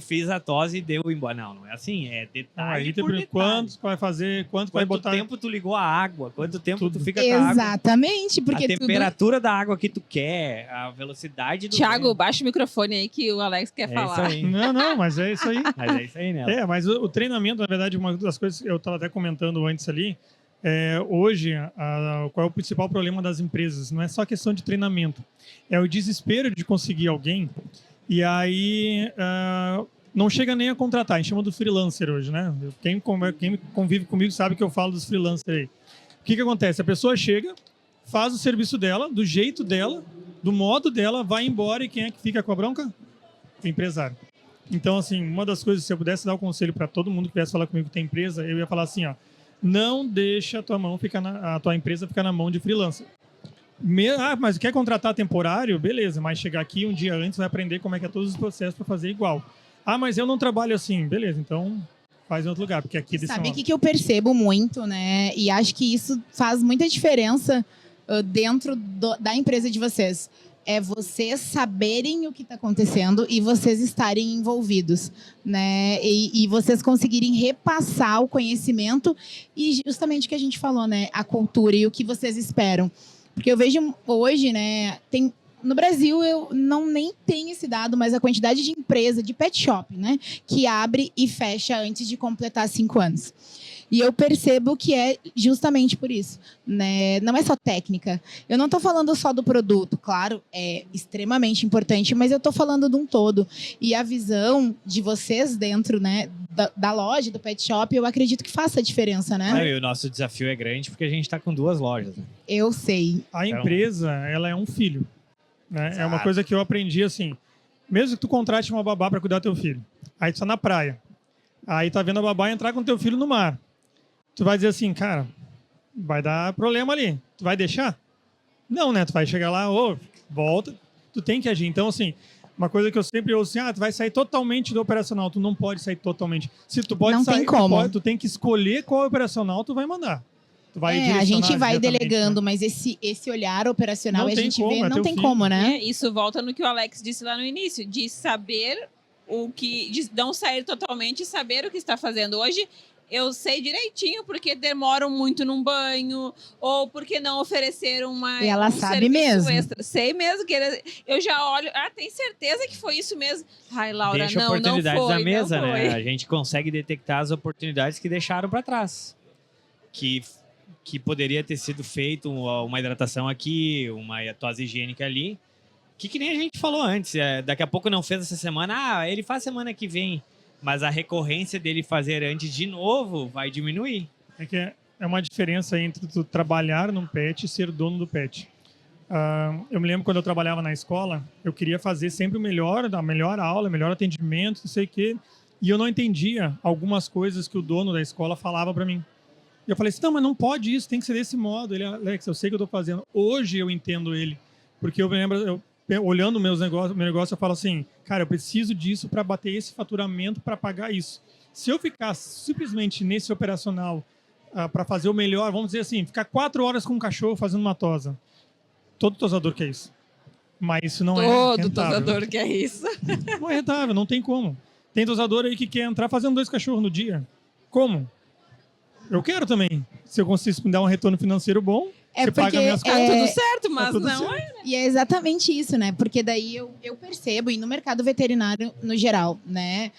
fiz a tosse e deu embora. Não é assim, é detalhe por detalhe. Quanto vai fazer, quanto vai botar... Quanto tempo tu ligou a água, quanto tempo tudo. Tu fica com a água. Exatamente, porque a temperatura da água que tu quer, a velocidade do... Thiago, baixa o microfone aí que o Alex quer falar. Isso aí. Não, mas é isso aí. Mas é isso aí, né? Mas o treinamento, na verdade, uma das coisas que eu estava até comentando antes ali, hoje, qual é o principal problema das empresas? Não é só questão de treinamento, é o desespero de conseguir alguém e aí não chega nem a contratar. A gente chama do freelancer hoje, né? Quem convive comigo sabe que eu falo dos freelancers aí. O que acontece? A pessoa chega, faz o serviço dela, do jeito dela, do modo dela, vai embora e quem é que fica com a bronca? O empresário. Então, assim, uma das coisas, se eu pudesse dar o conselho para todo mundo que viesse falar comigo que tem empresa, eu ia falar assim, ó, não deixa a tua empresa ficar na mão de freelancer. Mas quer contratar temporário? Beleza, mas chegar aqui um dia antes vai aprender como é que é todos os processos para fazer igual. Mas eu não trabalho assim. Beleza, então faz em outro lugar, porque aqui... Sabe o que eu percebo muito, né? E acho que isso faz muita diferença dentro da empresa de vocês. É vocês saberem o que está acontecendo e vocês estarem envolvidos, né? E vocês conseguirem repassar o conhecimento e justamente o que a gente falou, né? A cultura e o que vocês esperam. Porque eu vejo hoje, né? No Brasil, eu nem tenho esse dado, mas a quantidade de empresa, de pet shop, né? Que abre e fecha antes de completar 5 anos. E eu percebo que é justamente por isso, né? Não é só técnica. Eu não estou falando só do produto, claro, é extremamente importante, mas eu estou falando de um todo. E a visão de vocês dentro, né, da loja, do pet shop, eu acredito que faça a diferença, né? E o nosso desafio é grande porque a gente está com 2 lojas. Né? Eu sei. A empresa, ela é um filho. Né? É uma coisa que eu aprendi assim. Mesmo que tu contrate uma babá para cuidar do teu filho, aí tu tá na praia, aí tá vendo a babá entrar com teu filho no mar. Tu vai dizer assim, cara, vai dar problema ali. Tu vai deixar? Não, né? Tu vai chegar lá, volta. Tu tem que agir. Então, assim, uma coisa que eu sempre ouço assim, tu vai sair totalmente do operacional. Tu não pode sair totalmente. Se tu pode não sair, tem como. Tu tem que escolher qual operacional tu vai mandar. Tu vai a gente vai delegando, né? Mas esse olhar operacional não a gente como, vê, não tem como, né? Isso volta no que o Alex disse lá no início, de saber de não sair totalmente e saber o que está fazendo. Hoje, eu sei direitinho porque demoram muito num banho ou porque não ofereceram e ela sabe mesmo. Extra. Sei mesmo que eu já olho, tem certeza que foi isso mesmo. Ai, Laura, deixa não oportunidades foi, na mesa, não foi. né? A gente consegue detectar as oportunidades que deixaram para trás. Que poderia ter sido feito uma hidratação aqui, uma tosse higiênica ali. Que nem a gente falou antes. Daqui a pouco não fez essa semana, ele faz semana que vem. Mas a recorrência dele fazer antes de novo vai diminuir. É que é uma diferença entre tu trabalhar num pet e ser dono do pet. Eu me lembro quando eu trabalhava na escola, eu queria fazer sempre a melhor aula, o melhor atendimento, não sei o quê. E eu não entendia algumas coisas que o dono da escola falava para mim. E eu falei assim, não, mas não pode isso, tem que ser desse modo. Ele, Alex, eu sei que eu estou fazendo. Hoje eu entendo ele. Porque eu me lembro, olhando meu negócio, eu falo assim, cara, eu preciso disso para bater esse faturamento, para pagar isso. Se eu ficar simplesmente nesse operacional para fazer o melhor, vamos dizer assim, ficar 4 horas com um cachorro fazendo uma tosa. Todo tosador quer isso. Mas isso não é rentável. Todo tosador quer isso. Não é rentável, não tem como. Tem tosador aí que quer entrar fazendo 2 cachorros no dia. Como? Eu quero também. Se eu conseguisse me dar um retorno financeiro bom, você paga minhas contas. Tudo certo, mas tudo não certo. é. E é exatamente isso, né? Porque daí eu percebo, e no mercado veterinário no geral, né?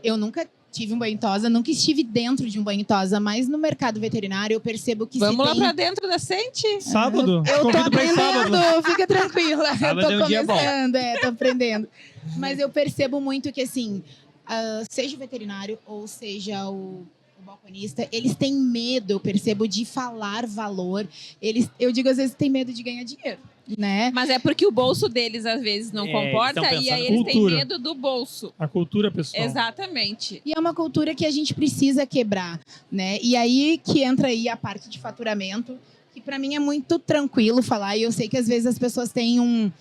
Eu nunca tive um banho-tosa, nunca estive dentro de um banho-tosa, mas no mercado veterinário eu percebo que Vamos lá pra dentro da Sente? Sábado? Eu tô Convido pra ir sábado. aprendendo, fica tranquila. Sábado Eu é tô um dia bom. começando, tô aprendendo. Mas eu percebo muito que, assim, seja o veterinário ou seja o balconista, eles têm medo, eu percebo, de falar valor. Eu digo, às vezes, têm medo de ganhar dinheiro, né? Mas é porque o bolso deles, às vezes, não comporta e aí eles têm medo do bolso. A cultura pessoal. Exatamente. E é uma cultura que a gente precisa quebrar, né? E aí que entra aí a parte de faturamento, que para mim é muito tranquilo falar, e eu sei que às vezes as pessoas têm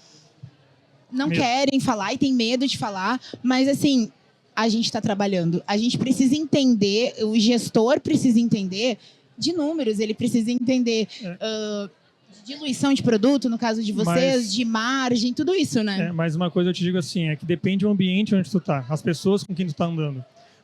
não Medo. querem falar e tem medo de falar, mas assim, a gente está trabalhando. A gente precisa entender, o gestor precisa entender de números, ele precisa entender de diluição de produto, no caso de vocês, Mas- de margem, tudo isso, né? Mas uma coisa eu te digo assim, é que depende do ambiente onde tu tá, as pessoas com quem tu tá andando.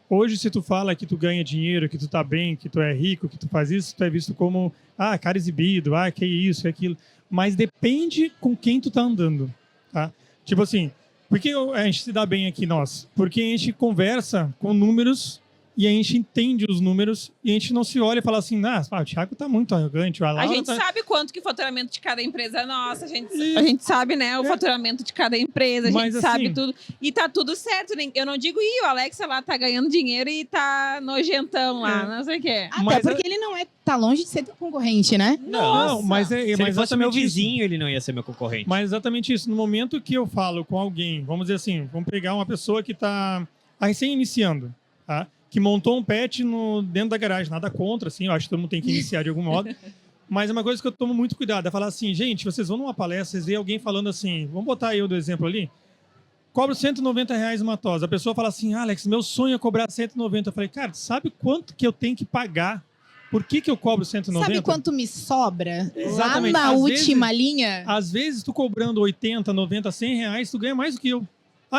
Hoje, se tu fala que tu ganha dinheiro, que tu tá bem, que tu é rico, que tu faz isso, tu é visto como, cara exibido, que isso, que aquilo. Mas depende com quem tu tá andando, tá? Tipo assim, por que a gente se dá bem aqui, nós? Porque a gente conversa com números e a gente entende os números e a gente não se olha e fala assim, o Thiago tá muito arrogante, a A Laura gente tá... sabe quanto que o faturamento de cada empresa é nossa. A gente sabe, né? O faturamento de cada empresa, a Mas, gente sabe assim, tudo. E tá tudo certo. Eu não digo, o Alexa lá tá ganhando dinheiro e tá nojentão lá, não sei o quê. Até Mas porque ele não tá longe de ser teu concorrente, né? Não, mas Se ele mas fosse meu exatamente isso. vizinho, ele não ia ser meu concorrente. Mas exatamente isso. No momento que eu falo com alguém, vamos dizer assim, vamos pegar uma pessoa que está recém-iniciando, tá? Que montou um pet dentro da garagem. Nada contra, assim, eu acho que todo mundo tem que iniciar de algum modo. Mas é uma coisa que eu tomo muito cuidado, é falar assim, gente, vocês vão numa palestra, vocês veem alguém falando assim, vamos botar eu do exemplo ali, cobro R$190 uma tosa. A pessoa fala assim, Alex, meu sonho é cobrar 190. Eu falei, cara, sabe quanto que eu tenho que pagar? Por que eu cobro 190? Sabe quanto me sobra? Exatamente. Lá na Às última linha? Às vezes, tu cobrando 80, 90, R$100, tu ganha mais do que eu.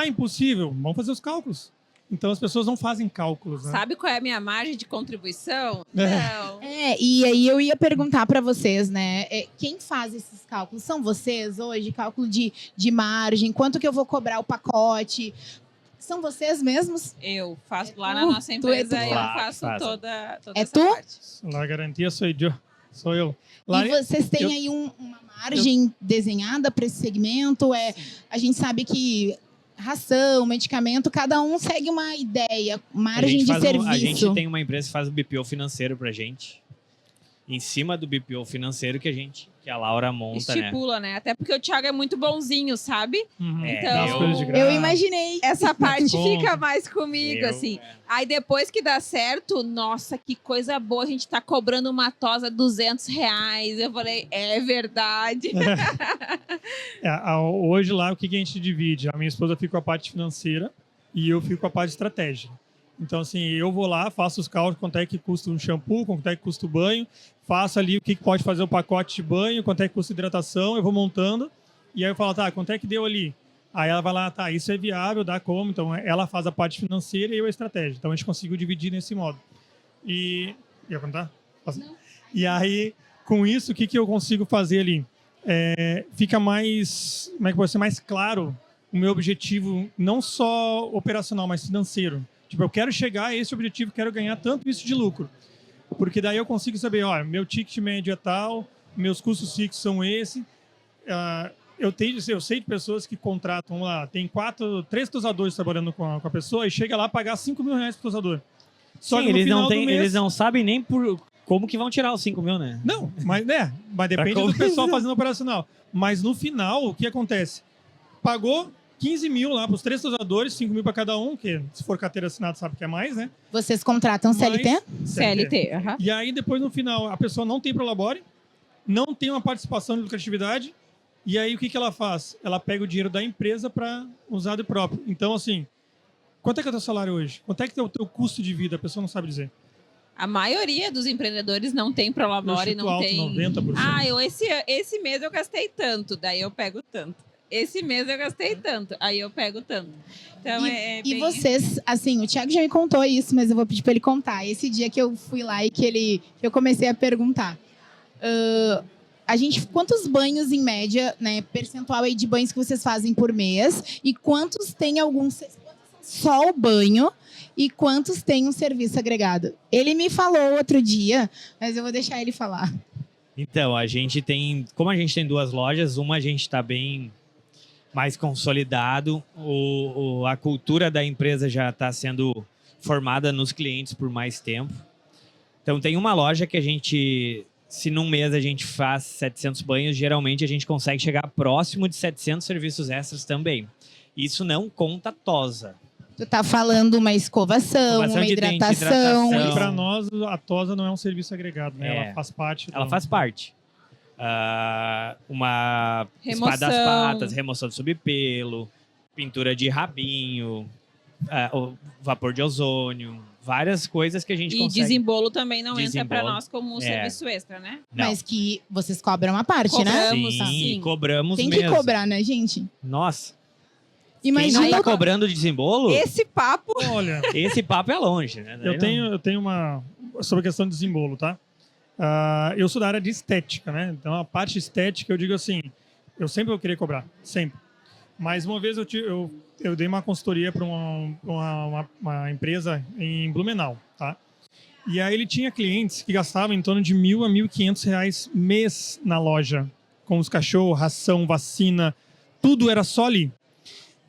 Impossível. Vamos fazer os cálculos. Então, as pessoas não fazem cálculos, né? Sabe qual é a minha margem de contribuição? É. Não. E aí eu ia perguntar para vocês, né? Quem faz esses cálculos? São vocês hoje? Cálculo de margem? Quanto que eu vou cobrar o pacote? São vocês mesmos? Eu faço lá tu? na nossa empresa, Tu? eu Claro, faço faz. toda É essa tu? parte. La garantia sou eu. Lá, E vocês têm eu- aí uma margem desenhada para esse segmento? A gente sabe que ração, medicamento, cada um segue uma ideia, margem de serviço. A gente tem uma empresa que faz o BPO financeiro pra gente. Em cima do BPO financeiro que a Laura monta, né? Estipula, né? Até porque o Thiago é muito bonzinho, sabe? É, Então- dá as coisas de graça. Eu imaginei. Essa parte Bom. fica mais comigo, assim. Aí depois que dá certo, nossa, que coisa boa, a gente tá cobrando uma tosa R$200. Eu falei, é verdade. Hoje lá, o que a gente divide? A minha esposa fica com a parte financeira e eu fico com a parte de estratégia. Então, assim, eu vou lá, faço os cálculos, quanto é que custa um shampoo, quanto é que custa o banho, faço ali o que pode fazer o pacote de banho, quanto é que custa a hidratação, eu vou montando, e aí eu falo, quanto é que deu ali? Aí ela vai lá, isso é viável, dá como? Então, ela faz a parte financeira e eu a estratégia. Então, a gente conseguiu dividir nesse modo. Ia contar? E aí, com isso, o que eu consigo fazer ali? Fica mais, como é que pode ser, mais claro o meu objetivo, não só operacional, mas financeiro. Tipo, eu quero chegar a esse objetivo, quero ganhar tanto isso de lucro. Porque daí eu consigo saber, meu ticket médio é tal, meus custos fixos são esse. Eu sei de pessoas que contratam lá, tem 3 tosadores trabalhando com a pessoa e chega lá a pagar R$5.000 por tosador. Só Sim, que no eles final não, do mês... eles não sabem nem como que vão tirar os 5 mil, né? Não, mas depende do pessoal fazendo operacional. Mas no final, o que acontece? Pagou 15 mil lá para os 3 tosadores, 5 mil para cada um, que se for carteira assinada sabe que é mais, né? Vocês contratam CLT? CLT, aham. E aí depois no final a pessoa não tem Prolabore, não tem uma participação de lucratividade, e aí o que ela faz? Ela pega o dinheiro da empresa para usar de próprio. Então assim, quanto é que é o teu salário hoje? Quanto é que é o teu custo de vida? A pessoa não sabe dizer. A maioria dos empreendedores não tem Prolabore, Eu chuto não alto, tem... 90%. Esse mês eu gastei tanto, daí eu pego tanto. Esse mês eu gastei tanto, aí eu pego tanto. Então, E bem... vocês, assim, o Thiago já me contou isso, mas eu vou pedir para ele contar. Esse dia que eu fui lá e que eu comecei a perguntar. Quantos banhos em média, né, percentual aí de banhos que vocês fazem por mês e quantos tem só o banho e quantos tem um serviço agregado? Ele me falou outro dia, mas eu vou deixar ele falar. Então, como a gente tem 2 lojas, uma a gente está bem mais consolidado, a cultura da empresa já está sendo formada nos clientes por mais tempo. Então, tem uma loja que se num mês a gente faz 700 banhos, geralmente a gente consegue chegar próximo de 700 serviços extras também. Isso não conta tosa. Tu tá falando uma escovação, uma de dente, hidratação. hidratação. E para nós a tosa não é um serviço agregado, né? É. Ela faz parte. Ela faz parte. uma espada das patas, remoção de subpelo, pintura de rabinho, o vapor de ozônio, várias coisas que a gente consegue. E desembolo também não entra para nós como serviço extra, né? Não. Mas que vocês cobram uma parte, Cobramos, né? Sim, cobramos Tem mesmo. que cobrar, né, gente? Nossa, Imagina. quem não tá cobrando de desembolo, Esse papo... Olha, esse papo é longe, né? Daí eu tenho uma... Sobre a questão de desembolo, tá? Eu sou da área de estética, né? Então, a parte estética, eu digo assim, eu sempre vou querer cobrar, sempre. Mas uma vez eu dei uma consultoria para uma empresa em Blumenau, tá? E aí ele tinha clientes que gastavam em torno de R$1.000 a R$1.500 mês na loja, com os cachorros, ração, vacina, tudo era só ali.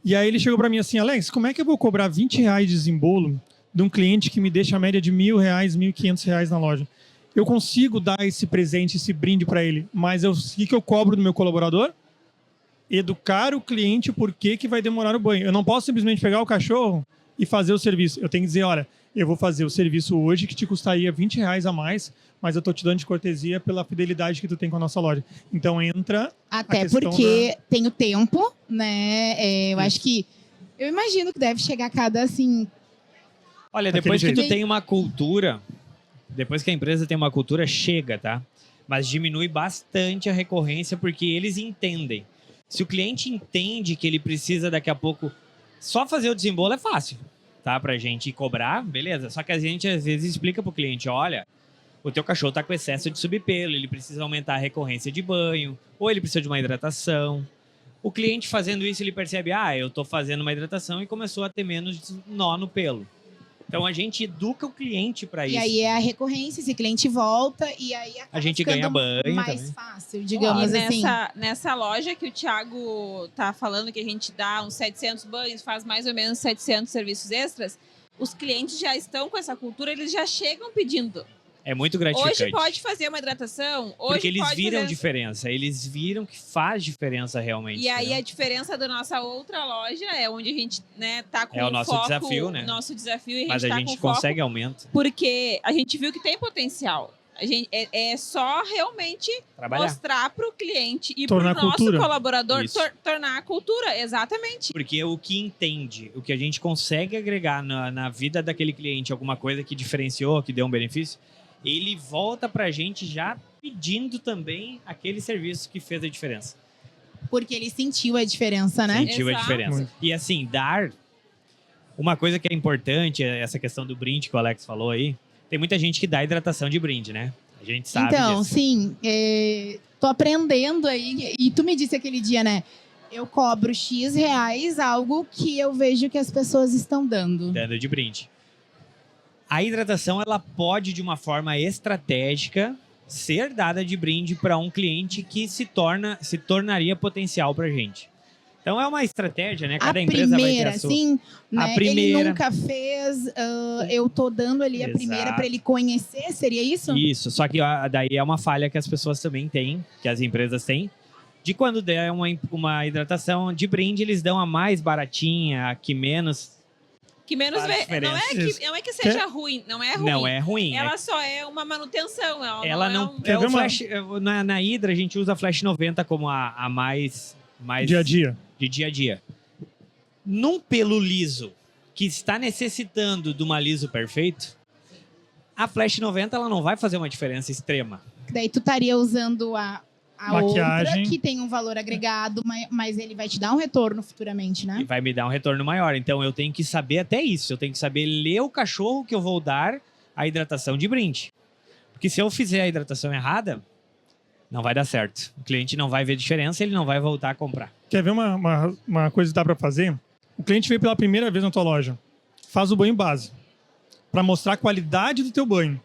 E aí ele chegou para mim assim, Alex, como é que eu vou cobrar R$20 de desembolo de um cliente que me deixa a média de R$1.000, R$1.500 na loja? Eu consigo dar esse presente, esse brinde para ele, mas o que eu cobro do meu colaborador? Educar o cliente por que vai demorar o banho. Eu não posso simplesmente pegar o cachorro e fazer o serviço. Eu tenho que dizer, olha, eu vou fazer o serviço hoje que te custaria R$20 a mais, mas eu tô te dando de cortesia pela fidelidade que tu tem com a nossa loja. Então entra Até porque tem o tempo, né? Eu acho que... Eu imagino que deve chegar cada, assim... Olha, depois que tu tem uma cultura, depois que a empresa tem uma cultura, chega, tá? Mas diminui bastante a recorrência porque eles entendem. Se o cliente entende que ele precisa daqui a pouco só fazer o desembolo é fácil, tá? Pra gente cobrar, beleza. Só que a gente às vezes explica pro cliente, olha, o teu cachorro tá com excesso de subpelo, ele precisa aumentar a recorrência de banho, ou ele precisa de uma hidratação. O cliente fazendo isso, ele percebe, eu tô fazendo uma hidratação e começou a ter menos nó no pelo. Então a gente educa o cliente para isso. E aí é a recorrência, esse cliente volta e aí a gente ganha banho mais também. fácil, digamos assim. Nessa loja que o Thiago tá falando que a gente dá uns 700 banhos, faz mais ou menos 700 serviços extras, os clientes já estão com essa cultura, eles já chegam pedindo. É muito gratificante. Hoje pode fazer uma hidratação, hoje porque eles pode viram fazer... diferença, eles viram que faz diferença realmente. E aí a diferença da nossa outra loja é onde a gente, né, tá com o nosso foco, desafio, né? Nosso desafio e Mas a gente com consegue foco aumento. porque a gente viu que tem potencial. A gente é só realmente mostrar para o cliente e para o nosso colaborador tornar a cultura, exatamente. Porque o que entende, o que a gente consegue agregar na vida daquele cliente, alguma coisa que diferenciou, que deu um benefício, ele volta pra gente já pedindo também aquele serviço que fez a diferença. Porque ele sentiu a diferença, né? Sentiu a diferença. Muito. E assim, dar... Uma coisa que é importante, essa questão do brinde que o Alex falou aí, tem muita gente que dá hidratação de brinde, né? A gente sabe Então, disso. sim, tô aprendendo aí, e tu me disse aquele dia, né? Eu cobro X reais, algo que eu vejo que as pessoas estão dando. Dando de brinde. A hidratação, ela pode, de uma forma estratégica, ser dada de brinde para um cliente que se tornaria potencial para a gente. Então, é uma estratégia, né? Cada empresa vai ter a sua. Sim, né? A primeira. Ele nunca fez, eu tô dando ali a primeira para ele conhecer, seria isso? Isso, só que daí é uma falha que as pessoas também têm, que as empresas têm, de quando der uma hidratação de brinde, eles dão a mais baratinha, a que menos... Que menos não é que seja ruim, não é ruim. Não é ruim. Ela só é uma manutenção. Ela não na Hydra a gente usa a Flash 90 como a mais dia a dia. De dia a dia. Num pelo liso que está necessitando de uma liso perfeito, a Flash 90 ela não vai fazer uma diferença extrema. Daí tu estaria usando a maquiagem, outra que tem um valor agregado, mas ele vai te dar um retorno futuramente, né? E vai me dar um retorno maior. Então eu tenho que saber até isso. Eu tenho que saber ler o cachorro que eu vou dar a hidratação de brinde. Porque se eu fizer a hidratação errada, não vai dar certo. O cliente não vai ver diferença, ele não vai voltar a comprar. Quer ver uma coisa que dá para fazer? O cliente veio pela primeira vez na tua loja. Faz o banho base. Para mostrar a qualidade do teu banho.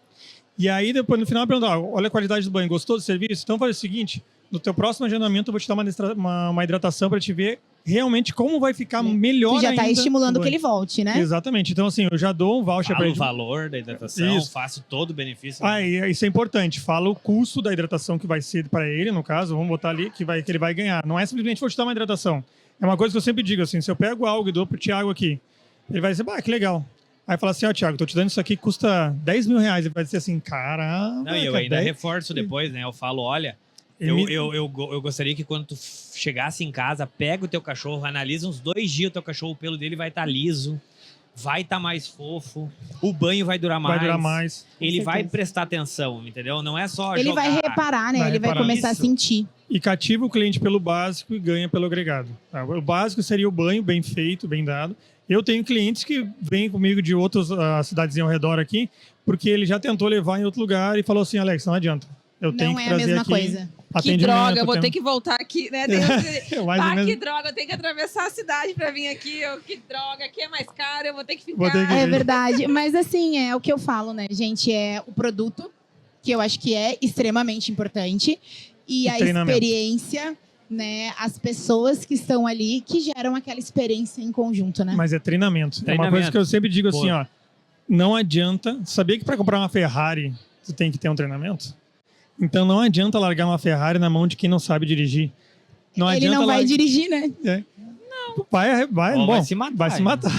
E aí, depois, no final, pergunta, olha a qualidade do banho, gostou do serviço? Então, faz o seguinte, no teu próximo agendamento, eu vou te dar uma hidratação para te ver realmente como vai ficar melhor ainda. Tu já tá estimulando que ele volte, né? Exatamente. Então, assim, eu já dou um voucher para ele. Falo o valor da hidratação, faço todo o benefício. Isso é importante. Fala o custo da hidratação que vai ser para ele, no caso, vamos botar ali, que ele vai ganhar. Não é simplesmente vou te dar uma hidratação. É uma coisa que eu sempre digo, assim, se eu pego algo e dou pro Thiago aqui, ele vai dizer, que legal. Aí fala assim, Thiago, tô te dando isso aqui, custa R$10 mil. Ele vai dizer assim, caramba. Não, e eu ainda reforço depois, né? Eu falo, olha, Eu gostaria que quando tu chegasse em casa, pega o teu cachorro, analisa uns 2 dias o teu cachorro, o pelo dele vai estar liso, vai estar mais fofo, o banho vai durar mais. Vai durar mais. Ele vai certeza. prestar atenção, entendeu? Não é só Ele jogar. vai reparar, né? Vai Ele vai reparar. começar a Isso. sentir. E cativa o cliente pelo básico e ganha pelo agregado. Tá? O básico seria o banho bem feito, bem dado. Eu tenho clientes que vêm comigo de outras cidadezinhas ao redor aqui, porque ele já tentou levar em outro lugar e falou assim, Alex, não adianta. Eu tenho Não que é a trazer mesma aqui coisa. Que atendimento, droga, eu vou tem- ter que voltar aqui, né? Mais ou Que menos. droga, eu tenho que atravessar a cidade pra vir aqui. Que droga, aqui é mais caro, eu vou ter que ficar. Vou ter que- É verdade. Mas assim, é o que eu falo, né, gente? É o produto, que eu acho que é extremamente importante. E a treinamento. experiência, né? As pessoas que estão ali, que geram aquela experiência em conjunto, né? Mas é treinamento. É uma Treinamento. coisa que eu sempre digo assim, Boa. ó. Não adianta... Sabia que para comprar uma Ferrari, tu tem que ter um treinamento? Então não adianta largar uma Ferrari na mão de quem não sabe dirigir. Não Ele adianta não vai largar- dirigir, né? Vai, Ou bom, vai se matar, vai se matar.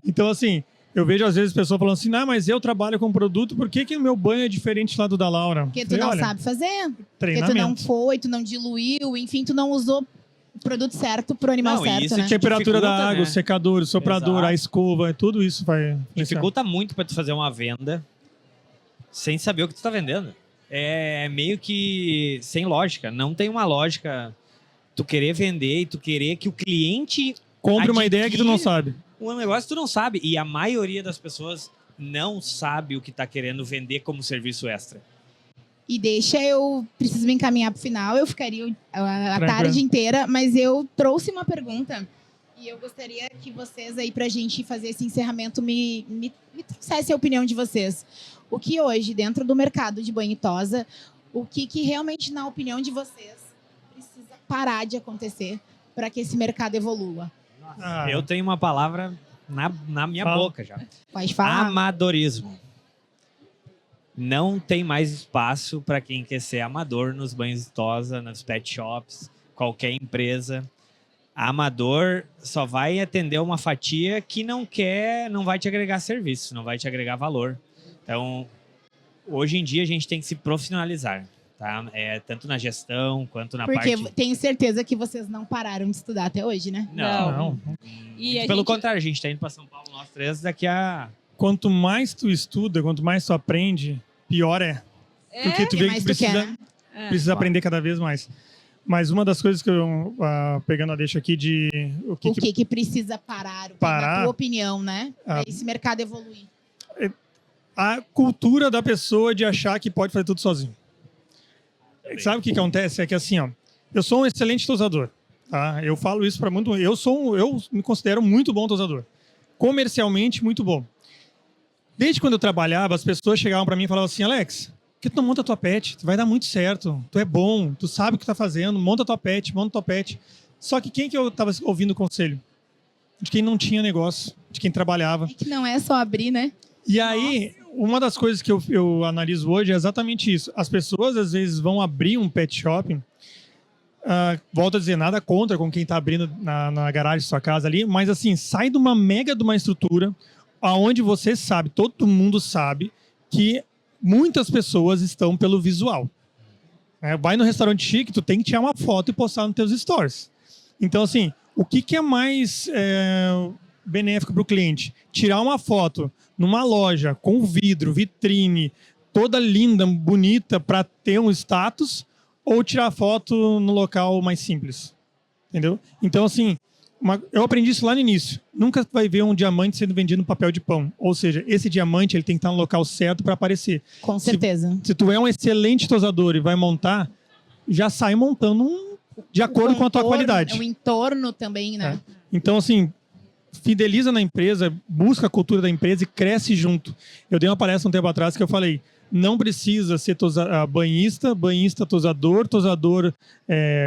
Então, assim, eu vejo às vezes pessoas falando assim, mas eu trabalho com produto, por que o meu banho é diferente lá do da Laura? Porque tu Falei, não olha, sabe fazer. Porque treinamento. tu não foi, tu não diluiu, enfim, tu não usou o produto certo pro animal Não, e certo, isso né? Temperatura da dificulta, água, né? o secador, o soprador, Exato. a escova, tudo isso vai... Dificulta muito para tu fazer uma venda sem saber o que tu tá vendendo. É meio que sem lógica. Não tem uma lógica tu querer vender e tu querer que o cliente Compre uma ideia que tu não adquire sabe. um negócio que tu não sabe. E a maioria das pessoas não sabe o que tá querendo vender como serviço extra. E eu preciso me encaminhar pro final, eu ficaria a Tranquilo. tarde inteira, mas eu trouxe uma pergunta e eu gostaria que vocês aí, pra gente fazer esse encerramento, me trouxessem a opinião de vocês. O que hoje, dentro do mercado de banho e tosa, o que realmente, na opinião de vocês, precisa parar de acontecer para que esse mercado evolua? Ah, Eu tenho uma palavra na minha Fala. boca já. Pode falar? Amadorismo. Não tem mais espaço para quem quer ser amador nos banhos de tosa, nos pet shops, qualquer empresa. Amador só vai atender uma fatia que não vai te agregar serviço, não vai te agregar valor. Então, hoje em dia a gente tem que se profissionalizar, tá? Tanto na gestão quanto na Porque parte... tenho certeza que vocês não pararam de estudar até hoje, né? não. E a Pelo gente- contrário, a gente está indo para São Paulo, nós três, daqui a... Quanto mais tu estuda, quanto mais tu aprende, pior é. Porque tu que vê mais que tu quer, precisa, né? precisa aprender cada vez mais. Mas uma das coisas que eu, pegando a deixa aqui de... O que precisa parar, Parar? na tua opinião, né? Pra Ah. esse mercado evoluir. A cultura da pessoa de achar que pode fazer tudo sozinho. Sabe o que acontece? É que assim, ó, eu sou um excelente tosador. Tá? Eu falo isso para muito... Eu me considero muito bom tosador. Comercialmente, muito bom. Desde quando eu trabalhava, as pessoas chegavam para mim e falavam assim, Alex, por que tu não monta tua pet? Tu vai dar muito certo. Tu é bom, tu sabe o que tá fazendo, monta tua pet, monta tua pet. Só que quem que eu tava ouvindo o conselho? De quem não tinha negócio, de quem trabalhava. É que não é só abrir, né? E aí, uma das coisas que eu analiso hoje é exatamente isso. As pessoas, às vezes, vão abrir um pet shopping. Volto a dizer, nada contra com quem está abrindo na garagem de sua casa ali, mas assim, sai de uma mega de uma estrutura aonde você sabe, todo mundo sabe, que muitas pessoas estão pelo visual. Vai no restaurante chique, tu tem que tirar uma foto e postar nos teus stories. Então, assim, o que é mais benéfico para o cliente? Tirar uma foto numa loja com vidro, vitrine, toda linda, bonita, para ter um status, ou tirar foto no local mais simples? Entendeu? Então, assim, eu aprendi isso lá no início. Nunca vai ver um diamante sendo vendido no papel de pão. Ou seja, esse diamante ele tem que estar no local certo para aparecer. Com certeza. Se tu é um excelente tosador e vai montar, já sai montando de acordo com a tua qualidade. O entorno também, né? Então, assim, fideliza na empresa, busca a cultura da empresa e cresce junto. Eu dei uma palestra um tempo atrás que eu falei, não precisa ser banhista, tosador,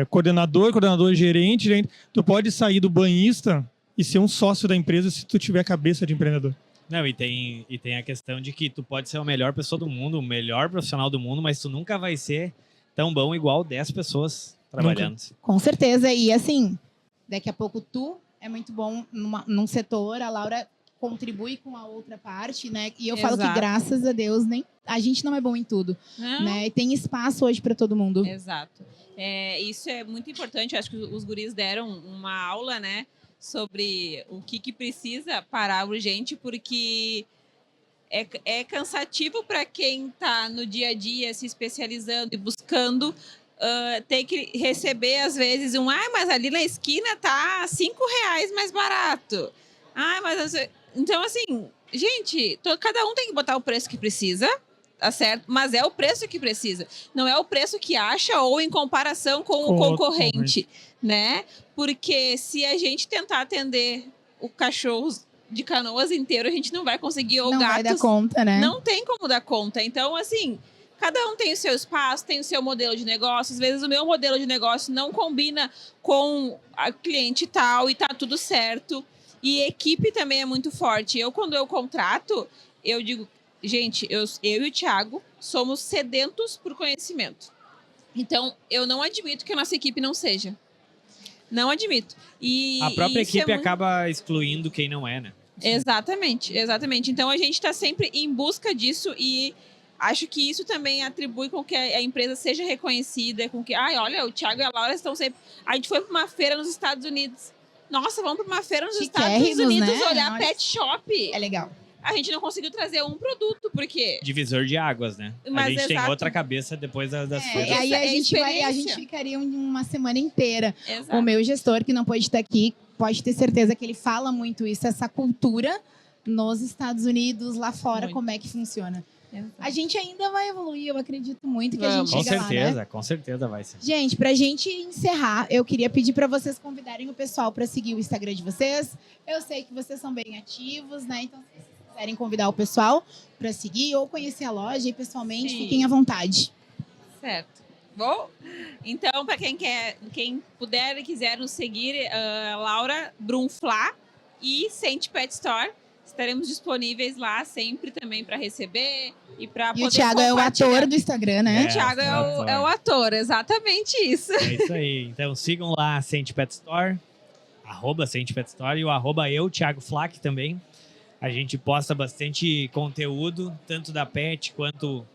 coordenador, gerente. Tu pode sair do banhista e ser um sócio da empresa se tu tiver a cabeça de empreendedor. Não, e tem a questão de que tu pode ser a melhor pessoa do mundo, o melhor profissional do mundo, mas tu nunca vai ser tão bom igual 10 pessoas trabalhando. Com certeza. E assim, daqui a pouco tu é muito bom num setor, a Laura contribui com a outra parte, né? E eu falo que Exato. graças a Deus a gente não é bom em tudo, Não. né? E tem espaço hoje para todo mundo. Exato. Isso é muito importante. Eu acho que os guris deram uma aula, né, sobre o que precisa parar urgente, porque é cansativo para quem está no dia a dia se especializando e buscando ter que receber, às vezes, mas ali na esquina tá R$ 5 mais barato. Então, assim, gente, cada um tem que botar o preço que precisa, tá certo? Mas é o preço que precisa. Não é o preço que acha ou em comparação com o concorrente, né? Porque se a gente tentar atender o cachorro de Canoas inteiro, a gente não vai conseguir, ou Não gatos. vai dar conta, né? Não tem como dar conta. Então, assim, cada um tem o seu espaço, tem o seu modelo de negócio. Às vezes o meu modelo de negócio não combina com a cliente tal e tá tudo certo. E equipe também é muito forte. Quando eu contrato, eu digo, gente, eu e o Thiago somos sedentos por conhecimento. Então, eu não admito que a nossa equipe não seja. Não admito. A própria isso equipe acaba excluindo quem não é, né? Exatamente, exatamente. Então, a gente está sempre em busca disso e acho que isso também atribui com que a empresa seja reconhecida, com que, olha, o Thiago e a Laura estão sempre... A gente foi para uma feira nos Estados Unidos. Nossa, vamos para uma feira nos Estados Unidos, né? olhar pet shop. É legal. A gente não conseguiu trazer um produto, porque... Divisor de águas, né? Mas a gente tem exato. outra cabeça depois das E feiras. aí a experiência. gente ficaria uma semana inteira. Exato. O meu gestor, que não pode estar aqui, pode ter certeza que ele fala muito isso, essa cultura nos Estados Unidos, lá fora, Muito. como é que funciona. Exato. A gente ainda vai evoluir, eu acredito muito que a gente Vamos. chega Com certeza vai ser. Gente, pra gente encerrar, eu queria pedir pra vocês convidarem o pessoal pra seguir o Instagram de vocês. Eu sei que vocês são bem ativos, né? Então, se vocês quiserem convidar o pessoal pra seguir ou conhecer a loja e pessoalmente, Sim. fiquem à vontade. Certo. Bom, então, para quem puder e quiser nos seguir, Laura Brunflá e Sente Pet Store. Estaremos disponíveis lá sempre também para receber e para poder E o Thiago é o compartilhar. ator do Instagram, né? O Thiago é o ator, exatamente isso. É isso aí. Então sigam lá a Sente Pet Store, @Sente Pet Store e o @eu, Thiago Flack também. A gente posta bastante conteúdo, tanto da pet quanto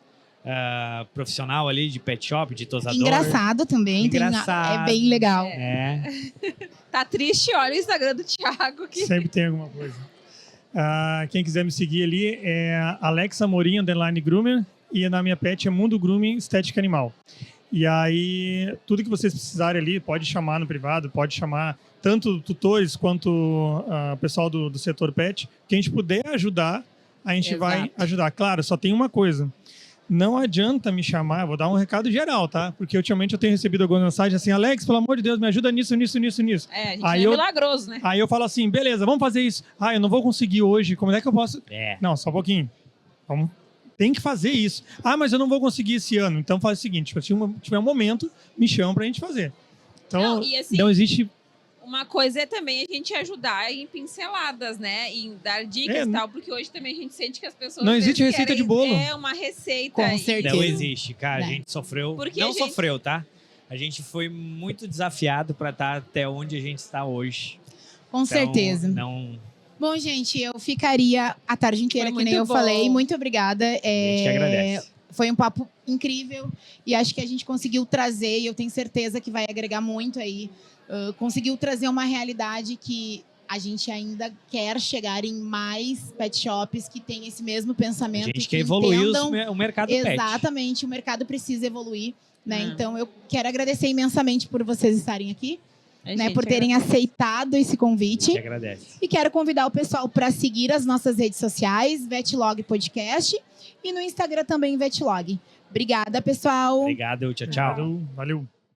profissional ali de pet shop, de tosador. Engraçado também. Engraçado. É bem legal. Tá triste, olha o Instagram do Thiago. Sempre tem alguma coisa. Quem quiser me seguir ali é Alexa Morim, _groomer, e na minha pet é Mundo Grooming Estética Animal. E aí, tudo que vocês precisarem ali, pode chamar no privado, pode chamar tanto tutores quanto pessoal do setor pet. Quem a gente puder ajudar, a gente vai ajudar. Claro, só tem uma coisa. Não adianta me chamar, vou dar um recado geral, tá? Porque ultimamente eu tenho recebido algumas mensagens assim, Alex, pelo amor de Deus, me ajuda nisso. A gente Aí é milagroso, né? Aí eu falo assim, beleza, vamos fazer isso. Eu não vou conseguir hoje, como é que eu posso... Não, só um pouquinho. Tem que fazer isso. Mas eu não vou conseguir esse ano. Então faz o seguinte, se tiver um momento, me chama pra gente fazer. Então, E assim, não existe... uma coisa é também a gente ajudar em pinceladas, né? Em dar dicas e tal, porque hoje também a gente sente que as pessoas Não às existe vezes receita de querem, bolo. uma receita. Com certeza. Não existe, cara. A gente sofreu. Porque Não a gente- sofreu, tá? A gente foi muito desafiado para estar até onde a gente está hoje. Com certeza. Não... Bom, gente, eu ficaria a tarde inteira, Foi que nem muito eu bom. falei. Muito obrigada. A gente que agradece. Foi um papo incrível e acho que a gente conseguiu trazer, e eu tenho certeza que vai agregar muito aí, conseguiu trazer uma realidade que a gente ainda quer chegar em mais pet shops que tem esse mesmo A pensamento. gente que quer evoluir entendam o mercado pet. exatamente, o mercado precisa evoluir, né? Então eu quero agradecer imensamente por vocês estarem aqui, né? Por terem aceitado esse A gente convite. agradece. E quero convidar o pessoal para seguir as nossas redes sociais, Vetlog Podcast, e no Instagram também Vetlog. Obrigada, pessoal. Obrigado, tchau, tchau. Valeu.